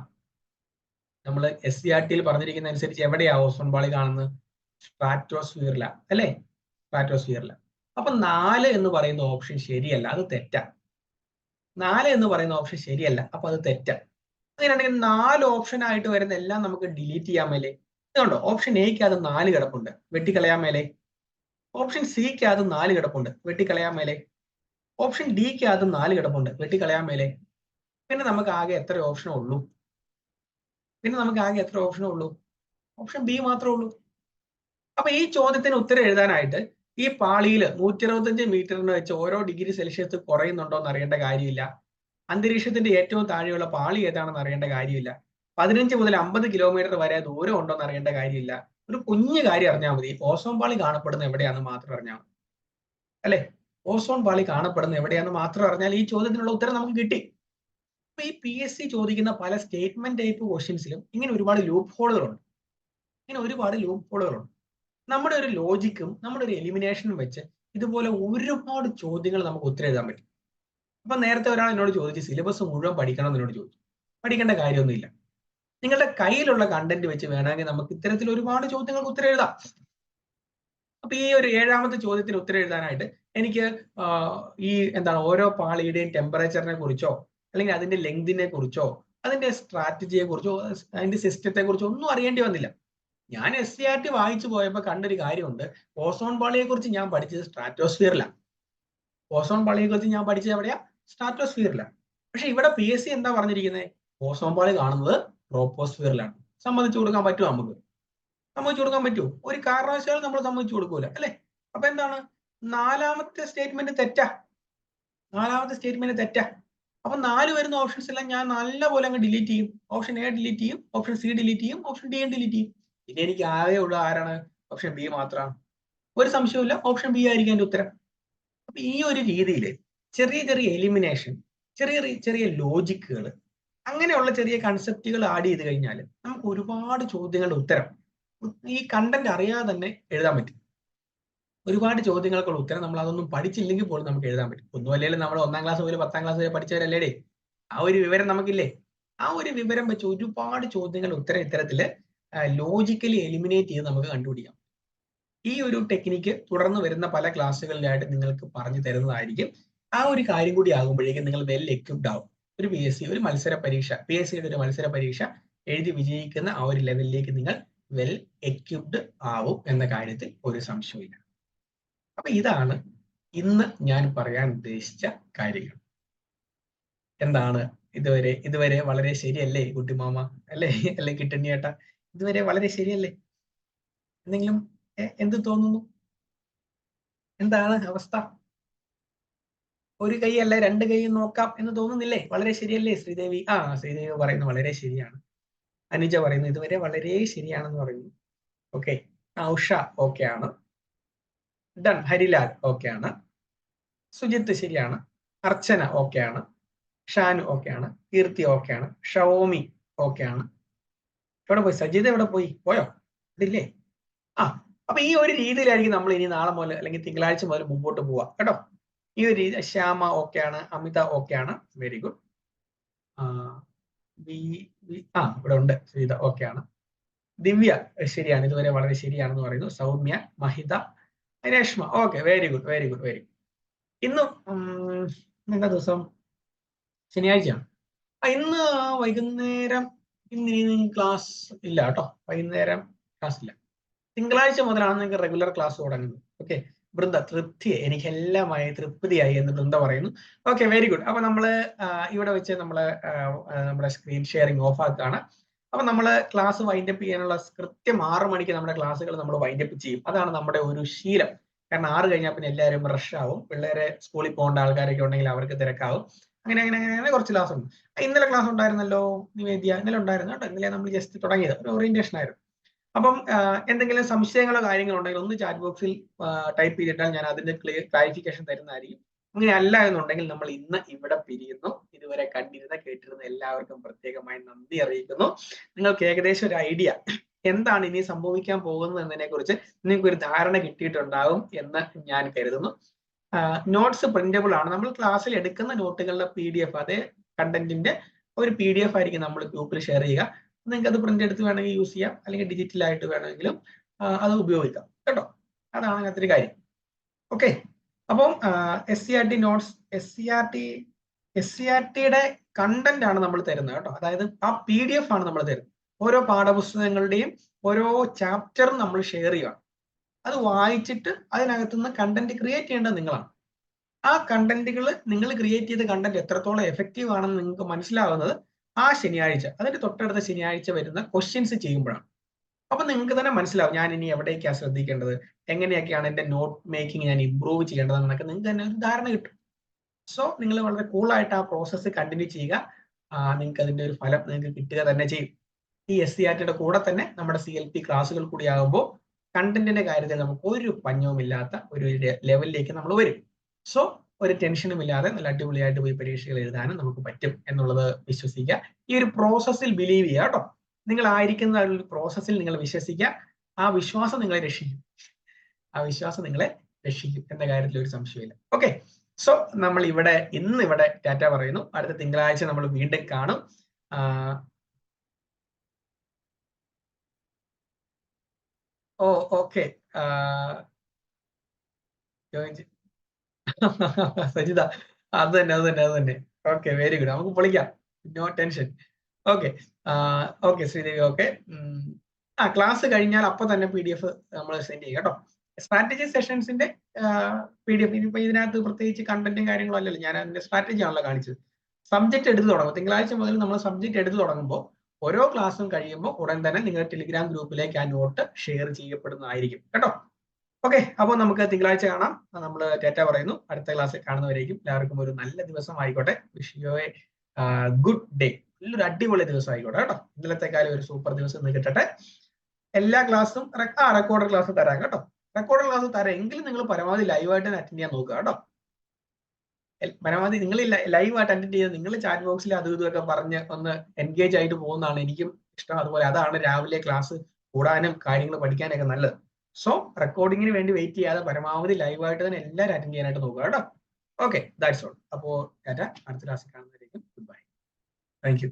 നമ്മൾ SCRT പറഞ്ഞിരിക്കുന്ന അനുസരിച്ച് എവിടെയാ ഓസോൺ പാളി കാണുന്നത്? സ്ട്രാറ്റോസ്ഫിയറിലാ അല്ലേ? സ്ട്രാറ്റോസ്ഫിയറില. അപ്പൊ 4 എന്ന് പറയുന്ന ഓപ്ഷൻ ശരിയല്ല, അത് തെറ്റാ. 4 എന്ന് പറയുന്ന ഓപ്ഷൻ ശരിയല്ല, അപ്പൊ അത് തെറ്റാ. അങ്ങനെയാണെങ്കിൽ 4 ഓപ്ഷൻ ആയിട്ട് വരുന്ന എല്ലാം നമുക്ക് ഡിലീറ്റ് ചെയ്യാൻ മേലെ. ഇതുകൊണ്ടോ ഓപ്ഷൻ എക്ക് അത് 4 കിടപ്പുണ്ട്, വെട്ടിക്കളയാൻ മേലെ. ഓപ്ഷൻ സിക്ക് അത് 4 കിടപ്പുണ്ട്, വെട്ടിക്കളയാൻ മേലെ. ഓപ്ഷൻ ഡിക്ക് അത് 4 കിടപ്പുണ്ട്, വെട്ടിക്കളയാൻ മേലെ. പിന്നെ നമുക്ക് ആകെ എത്ര ഓപ്ഷനേ ഉള്ളൂ? ഓപ്ഷൻ ബി മാത്രമേ ഉള്ളൂ. അപ്പൊ ഈ ചോദ്യത്തിന് ഉത്തരം എഴുതാനായിട്ട് ഈ പാളിയിൽ 165 മീറ്ററിന് വെച്ച് ഓരോ ഡിഗ്രി സെൽഷ്യസ് കുറയുന്നുണ്ടോ എന്ന് അറിയേണ്ട കാര്യമില്ല. അന്തരീക്ഷത്തിന്റെ ഏറ്റവും താഴെയുള്ള പാളി ഏതാണെന്ന് അറിയേണ്ട കാര്യമില്ല. 15 മുതൽ 50 കിലോമീറ്റർ വരെ ദൂരം ഉണ്ടോ എന്ന് അറിയേണ്ട കാര്യമില്ല. ഒരു കുഞ്ഞു കാര്യം അറിഞ്ഞാൽ മതി, ഓസോൺ പാളി കാണപ്പെടുന്ന എവിടെയാണെന്ന് മാത്രം അറിഞ്ഞാൽ മതി അല്ലെ? ഓസോൺ പാളി കാണപ്പെടുന്ന എവിടെയാണെന്ന് മാത്രം അറിഞ്ഞാൽ ഈ ചോദ്യത്തിനുള്ള ഉത്തരം നമുക്ക് കിട്ടി. അപ്പൊ ഈ PSC ചോദിക്കുന്ന പല സ്റ്റേറ്റ്മെന്റ് ടൈപ്പ് ക്വസ്റ്റ്യൻസിലും ഇങ്ങനെ ഒരുപാട് ലൂപ്പ് ഹോളുകളുണ്ട്. നമ്മുടെ ഒരു ലോജിക്കും നമ്മുടെ ഒരു എലിമിനേഷനും വെച്ച് ഇതുപോലെ ഒരുപാട് ചോദ്യങ്ങൾ നമുക്ക് ഉത്തരം എഴുതാൻ പറ്റും. അപ്പൊ നേരത്തെ ഒരാൾ എന്നോട് ചോദിച്ചു സിലബസ് മുഴുവൻ പഠിക്കണം എന്നോട് ചോദിച്ചു. പഠിക്കേണ്ട കാര്യമൊന്നുമില്ല. നിങ്ങളുടെ കയ്യിലുള്ള കണ്ടന്റ് വെച്ച് വേണമെങ്കിൽ നമുക്ക് ഇത്തരത്തിൽ ഒരുപാട് ചോദ്യങ്ങൾക്ക് ഉത്തരം എഴുതാം. അപ്പൊ ഈ ഒരു 7ാമത്തെ ചോദ്യത്തിന് ഉത്തരം എഴുതാനായിട്ട് എനിക്ക് ഓരോ പാളിയുടെയും ടെമ്പറേച്ചറിനെ കുറിച്ചോ അല്ലെങ്കിൽ അതിന്റെ ലെങ്തിനെ കുറിച്ചോ അതിന്റെ സ്ട്രാറ്റജിയെ കുറിച്ചോ അതിന്റെ സിസ്റ്റത്തെ കുറിച്ചോ ഒന്നും അറിയേണ്ടി വന്നില്ല. ഞാൻ SCRT വായിച്ചു പോയപ്പോൾ കണ്ടൊരു കാര്യമുണ്ട്. ഓസോൺ പാളിയെ കുറിച്ച് ഞാൻ പഠിച്ചത് സ്ട്രാറ്റോസ്ഫിയറിലാണ്. എവിടെയാ? സ്ട്രാറ്റോസ്ഫിയറിലാണ്. പക്ഷെ ഇവിടെ PSC എന്താ പറഞ്ഞിരിക്കുന്നത്? ഓസോൺ പാളി കാണുന്നത് ട്രോപ്പോസ്ഫിയറിലാണ്. സമ്മതിച്ചു കൊടുക്കാൻ പറ്റുമോ? സമ്മതിച്ചു കൊടുക്കാൻ പറ്റുമോ? ഒരു കാരണവശാലും നമ്മൾ സമ്മതിച്ചു കൊടുക്കൂല അല്ലെ? അപ്പൊ എന്താണ്? 4ാമത്തെ സ്റ്റേറ്റ്മെന്റ് തെറ്റാ. അപ്പൊ 4 വരുന്ന ഓപ്ഷൻസ് എല്ലാം ഞാൻ നല്ലപോലെ അങ്ങ് ഡിലീറ്റ് ചെയ്യും. ഓപ്ഷൻ എ ഡിലീറ്റ് ചെയ്യും, ഓപ്ഷൻ സി ഡിലീറ്റ് ചെയ്യും, ഓപ്ഷൻ ഡി ഡിലീറ്റ് ചെയ്യും. പിന്നെ എനിക്ക് ആകെ ഉള്ള ആരാണ്? ഓപ്ഷൻ ബി മാത്രമാണ്. ഒരു സംശയമില്ല, ഓപ്ഷൻ ബി ആയിരിക്കും എന്റെ ഉത്തരം. അപ്പൊ ഈ ഒരു രീതിയിൽ ചെറിയ എലിമിനേഷൻ, ചെറിയ ലോജിക്കുകൾ, അങ്ങനെയുള്ള ചെറിയ കൺസെപ്റ്റുകൾ ആഡ് ചെയ്ത് കഴിഞ്ഞാൽ നമുക്ക് ഒരുപാട് ചോദ്യങ്ങളുടെ ഉത്തരം ഈ കണ്ടന്റ് അറിയാതെ തന്നെ എഴുതാൻ പറ്റും. ഒരുപാട് ചോദ്യങ്ങൾക്കുള്ള ഉത്തരം നമ്മൾ അതൊന്നും പഠിച്ചില്ലെങ്കിൽ പോലും നമുക്ക് എഴുതാൻ പറ്റും. ഒന്നുമല്ലെങ്കിലും നമ്മൾ 1ാം ക്ലാസ് മുതൽ 10ാം ക്ലാസ് വരെ പഠിച്ചവരല്ലേടേ? ആ ഒരു വിവരം നമുക്കില്ലേ? ആ ഒരു വിവരം വെച്ച് ഒരുപാട് ചോദ്യങ്ങളുടെ ഉത്തരം ഇത്തരത്തില് ലോജിക്കലി എലിമിനേറ്റ് ചെയ്ത് നമുക്ക് കണ്ടുപിടിക്കാം. ഈ ഒരു ടെക്നിക്ക് തുടർന്ന് വരുന്ന പല ക്ലാസ്സുകളിലായിട്ട് നിങ്ങൾക്ക് പറഞ്ഞു തരുന്നതായിരിക്കും. ആ ഒരു കാര്യം കൂടി ആകുമ്പോഴേക്കും നിങ്ങൾ വെൽ എക്വിപ്ഡ് ആവും. ഒരു ഒരു മത്സര പരീക്ഷ, PSCയുടെ ഒരു മത്സര പരീക്ഷ എഴുതി വിജയിക്കുന്ന ആ ഒരു ലെവലിലേക്ക് നിങ്ങൾ വെൽ എക്വിപ്ഡ് ആവും എന്ന കാര്യത്തിൽ ഒരു സംശയമില്ല. അപ്പൊ ഇതാണ് ഇന്ന് ഞാൻ പറയാൻ ഉദ്ദേശിച്ച കാര്യങ്ങൾ. എന്താണ് ഇതുവരെ വളരെ ശരിയല്ലേ കുട്ടിമാമ, അല്ലേ കിട്ടണിയേട്ട? ഇതുവരെ വളരെ ശരിയല്ലേ? എന്തെങ്കിലും എന്ത് തോന്നുന്നു? എന്താണ് അവസ്ഥ? ഒരു കൈ അല്ല 2 കൈ നോക്കാം എന്ന് തോന്നുന്നില്ലേ? വളരെ ശരിയല്ലേ ശ്രീദേവി? ശ്രീദേവി പറയുന്നു വളരെ ശരിയാണ്. അനുജ പറയുന്നു ഇതുവരെ വളരെ ശരിയാണെന്ന് പറയുന്നു. ഓക്കെ. ഉഷ ഓക്കെ ആണ്. ഡൺ. ഹരിലാൽ ഓക്കെ ആണ്. സുജിത്ത് ശരിയാണ്. അർച്ചന ഓക്കെ ആണ്. ഷാനു ഓക്കെ ആണ്. കീർത്തി ഓക്കെ ആണ്. ഷവോമി ഓക്കെ ആണ്. എവിടെ പോയി? സജിത എവിടെ പോയി? പോയോ? ഇതില്ലേ? അപ്പൊ ഈ ഒരു രീതിയിലായിരിക്കും നമ്മൾ ഇനി നാളെ മുതൽ അല്ലെങ്കിൽ തിങ്കളാഴ്ച മുതൽ മുമ്പോട്ട് പോവാ കേട്ടോ. ഈ ഒരു രീതി. ശ്യാമ ഓക്കെ ആണ്. അമിത ഓക്കെ ആണ്. Very good. ഇവിടെ ഉണ്ട്. ശ്രീത ഓക്കെ ആണ്. ദിവ്യ ശരിയാണ്, ഇതുവരെ വളരെ ശരിയാണെന്ന് പറയുന്നു. Soumya, Mahitha, Reshma okay. Very good, very good, very good. ഇന്നും എന്താ ദിവസം? ശനിയാഴ്ചയാണ്. ഇന്ന് വൈകുന്നേരം ഇന്ന് ക്ലാസ് ഇല്ല കേട്ടോ. വൈകുന്നേരം ക്ലാസ് ഇല്ല. തിങ്കളാഴ്ച മുതലാണ് നിങ്ങൾക്ക് റെഗുലർ ക്ലാസ് തുടങ്ങുന്നത്. ഓക്കെ. വൃന്ദ തൃപ്തിയായി, എനിക്ക് എല്ലാമായി തൃപ്തിയായി എന്ന് വൃന്ദ പറയുന്നു. Okay, very good. അപ്പൊ നമ്മള് ഇവിടെ വെച്ച് നമ്മുടെ സ്ക്രീൻ ഷെയറിംഗ് ഓഫ് ആക്കുകയാണ്. അപ്പൊ നമ്മള് ക്ലാസ് വൈൻഡപ്പ് ചെയ്യാനുള്ള കൃത്യം 6 മണിക്ക് നമ്മുടെ ക്ലാസ്സുകൾ നമ്മൾ വൈൻഡപ്പ് ചെയ്യും. അതാണ് നമ്മുടെ ഒരു ശീലം. കാരണം 6 കഴിഞ്ഞാൽ പിന്നെ എല്ലാവരും റഷ് ആവും. പിള്ളേരെ സ്കൂളിൽ പോകേണ്ട ആൾക്കാരൊക്കെ ഉണ്ടെങ്കിൽ അവർക്ക് തിരക്കാവും. അങ്ങനെ കുറച്ച് ക്ലാസ് ഉണ്ട്. ഇന്നലെ ക്ലാസ് ഉണ്ടായിരുന്നല്ലോ നിവേദ്യ? ഇന്നലെ ഉണ്ടായിരുന്നു കേട്ടോ. ഇന്നലെ നമ്മൾ ജസ്റ്റ് തുടങ്ങിയത് ഒരു ഓറിയന്റേഷൻ ആയിരുന്നു. അപ്പം എന്തെങ്കിലും സംശയങ്ങളോ കാര്യങ്ങളോ ഉണ്ടെങ്കിൽ ഒന്ന് ചാറ്റ് ബോക്സിൽ ടൈപ്പ് ചെയ്തിട്ടാൽ ഞാൻ അതിന്റെ ക്ലാരിഫിക്കേഷൻ തരുന്നതായിരിക്കും. അങ്ങനെ അല്ല എന്നുണ്ടെങ്കിൽ നമ്മൾ ഇന്ന് ഇവിടെ പിരിയുന്നു. ഇതുവരെ കേട്ടിരുന്ന എല്ലാവർക്കും പ്രത്യേകമായി നന്ദി അറിയിക്കുന്നു. നിങ്ങൾക്ക് ഏകദേശം ഒരു ഐഡിയ എന്താണ് ഇനി സംഭവിക്കാൻ പോകുന്നത് എന്നതിനെ കുറിച്ച് നിങ്ങൾക്ക് ഒരു ധാരണ കിട്ടിയിട്ടുണ്ടാകും എന്ന് ഞാൻ കരുതുന്നു. നോട്ട്സ് പ്രിന്റബിൾ ആണ്. നമ്മൾ ക്ലാസ്സിൽ എടുക്കുന്ന നോട്ടുകളുടെ PDF, അതേ കണ്ടന്റിന്റെ ഒരു PDF ആയിരിക്കും നമ്മൾ ഗ്രൂപ്പിൽ ഷെയർ ചെയ്യുക. നിങ്ങൾക്ക് അത് പ്രിന്റ് എടുത്ത് വേണമെങ്കിൽ യൂസ് ചെയ്യാം, അല്ലെങ്കിൽ ഡിജിറ്റലായിട്ട് വേണമെങ്കിലും അത് ഉപയോഗിക്കാം കേട്ടോ. അതാണ് അങ്ങനത്തെ ഒരു കാര്യം. ഓക്കെ. അപ്പം SCERT നോട്ട്സ്, SCERTയുടെ കണ്ടന്റ് ആണ് നമ്മൾ തരുന്നത് കേട്ടോ. അതായത് ആ PDF ആണ് നമ്മൾ തരുന്നത്. ഓരോ പാഠപുസ്തകങ്ങളുടെയും ഓരോ ചാപ്റ്ററും നമ്മൾ ഷെയർ ചെയ്യുക. അത് വായിച്ചിട്ട് അതിനകത്തുനിന്ന് കണ്ടന്റ് ക്രിയേറ്റ് ചെയ്യേണ്ടത് നിങ്ങളാണ്. ആ കണ്ടന്റുകൾ, നിങ്ങൾ ക്രിയേറ്റ് ചെയ്ത കണ്ടന്റ് എത്രത്തോളം എഫക്റ്റീവ് ആണെന്ന് നിങ്ങൾക്ക് മനസ്സിലാവുന്നത് ആ ശനിയാഴ്ച, അതിന്റെ തൊട്ടടുത്ത ശനിയാഴ്ച വരുന്ന ക്വസ്റ്റ്യൻസ് ചെയ്യുമ്പോഴാണ്. അപ്പൊ നിങ്ങൾക്ക് തന്നെ മനസ്സിലാവും ഞാൻ ഇനി എവിടേക്കാണ് ശ്രദ്ധിക്കേണ്ടത്, എങ്ങനെയൊക്കെയാണ് എന്റെ നോട്ട് മേക്കിംഗ് ഞാൻ ഇംപ്രൂവ് ചെയ്യേണ്ടത് എന്നൊക്കെ നിങ്ങൾക്ക് തന്നെ ഒരു ധാരണ കിട്ടും. സോ നിങ്ങൾ വളരെ കൂളായിട്ട് ആ പ്രോസസ്സ് കണ്ടിന്യൂ ചെയ്യുക. നിങ്ങൾക്ക് അതിന്റെ ഒരു ഫലം നിങ്ങൾക്ക് കിട്ടുക തന്നെ ചെയ്യും. ഈ SCERTയുടെ കൂടെ തന്നെ നമ്മുടെ CLP ക്ലാസ്സുകൾ കൂടി ആകുമ്പോൾ കണ്ടന്റിന്റെ കാര്യത്തിൽ നമുക്ക് ഒരു പഞ്ഞവുമില്ലാത്ത ഒരു ലെവലിലേക്ക് നമ്മൾ വരും. സോ ഒരു ടെൻഷനും ഇല്ലാതെ നല്ല അടിപൊളിയായിട്ട് പോയി പരീക്ഷകൾ എഴുതാനും നമുക്ക് പറ്റും എന്നുള്ളത് വിശ്വസിക്കുക. ഈ ഒരു പ്രോസസ്സിൽ ബിലീവ് ചെയ്യുക കേട്ടോ. നിങ്ങൾ ആയിരിക്കുന്ന ഒരു പ്രോസസ്സിൽ നിങ്ങൾ വിശ്വസിക്കുക. ആ വിശ്വാസം നിങ്ങളെ രക്ഷിക്കും. എന്ന കാര്യത്തിൽ ഒരു സംശയമില്ല. ഓക്കെ. സോ നമ്മൾ ഇന്ന് ഇവിടെ ടാറ്റ പറയുന്നു. അടുത്ത തിങ്കളാഴ്ച നമ്മൾ വീണ്ടും കാണും. ഓക്കെ. സജിത, അത് തന്നെ. Okay, very good. നമുക്ക് പൊളിക്കാം. No tension. Okay Sreedevi. Okay. Class കഴിഞ്ഞാൽ അപ്പൊ തന്നെ PDF നമ്മൾ സെൻഡ് ചെയ്യും കേട്ടോ. സ്ട്രാറ്റജി സെഷൻസിന്റെ PDF. ഇനിയിപ്പോ ഇതിനകത്ത് പ്രത്യേകിച്ച് കണ്ടന്റും കാര്യങ്ങളും അല്ലല്ലോ, ഞാൻ അതിന്റെ സ്ട്രാറ്റജി ആണല്ലോ കാണിച്ചത്. സബ്ജക്ട് എടുത്ത് തുടങ്ങും. തിങ്കളാഴ്ച മുതൽ നമ്മൾ സബ്ജക്ട് എടുത്ത് തുടങ്ങുമ്പോൾ ഓരോ ക്ലാസ്സും കഴിയുമ്പോൾ ഉടൻ തന്നെ നിങ്ങളുടെ ടെലിഗ്രാം ഗ്രൂപ്പിലേക്ക് ആ നോട്ട് ഷെയർ ചെയ്യപ്പെടുന്നതായിരിക്കും കേട്ടോ. ഓക്കെ. അപ്പോൾ നമുക്ക് തിങ്കളാഴ്ച കാണാം. നമ്മൾ ടാറ്റ പറയുന്നു. അടുത്ത ക്ലാസ്സിൽ കാണുന്നവരേക്കും എല്ലാവർക്കും ഒരു നല്ല ദിവസം ആയിക്കോട്ടെ. Wish you A good day. നല്ലൊരു അടിപൊളി ദിവസം ആയിക്കോട്ടെ കേട്ടോ. ഇന്നലത്തെക്കാലം ഒരു സൂപ്പർ ദിവസം ഇന്ന് കിട്ടട്ടെ. എല്ലാ ക്ലാസ്സും റെക്കോർഡർ ക്ലാസ് തരാം കേട്ടോ. റെക്കോർഡർ ക്ലാസ് തരാം എങ്കിലും നിങ്ങൾ പരമാവധി ലൈവായിട്ട് അറ്റൻഡ് ചെയ്യാൻ നോക്കുക കേട്ടോ. പരമാവധി നിങ്ങൾ ലൈവായിട്ട് അറ്റൻഡ് ചെയ്ത് നിങ്ങൾ ചാറ്റ് ബോക്സിൽ അതും ഇതുമൊക്കെ പറഞ്ഞ് ഒന്ന് എൻഗേജ് ആയിട്ട് പോകുന്നതാണ് എനിക്കും ഇഷ്ടം. അതുപോലെ അതാണ് രാവിലെ ക്ലാസ് കൂടാനും കാര്യങ്ങൾ പഠിക്കാനൊക്കെ നല്ലത്. സോ റെക്കോർഡിങ്ങിന് വേണ്ടി വെയിറ്റ് ചെയ്യാതെ പരമാവധി ലൈവായിട്ട് തന്നെ എല്ലാവരും അറ്റൻഡ് ചെയ്യാനായിട്ട് നോക്കുക കേട്ടോ. Okay, that's all. അപ്പോൾ അടുത്ത ക്ലാസ്സിൽ കാണുന്നതായിരിക്കും. Good bye. Thank U.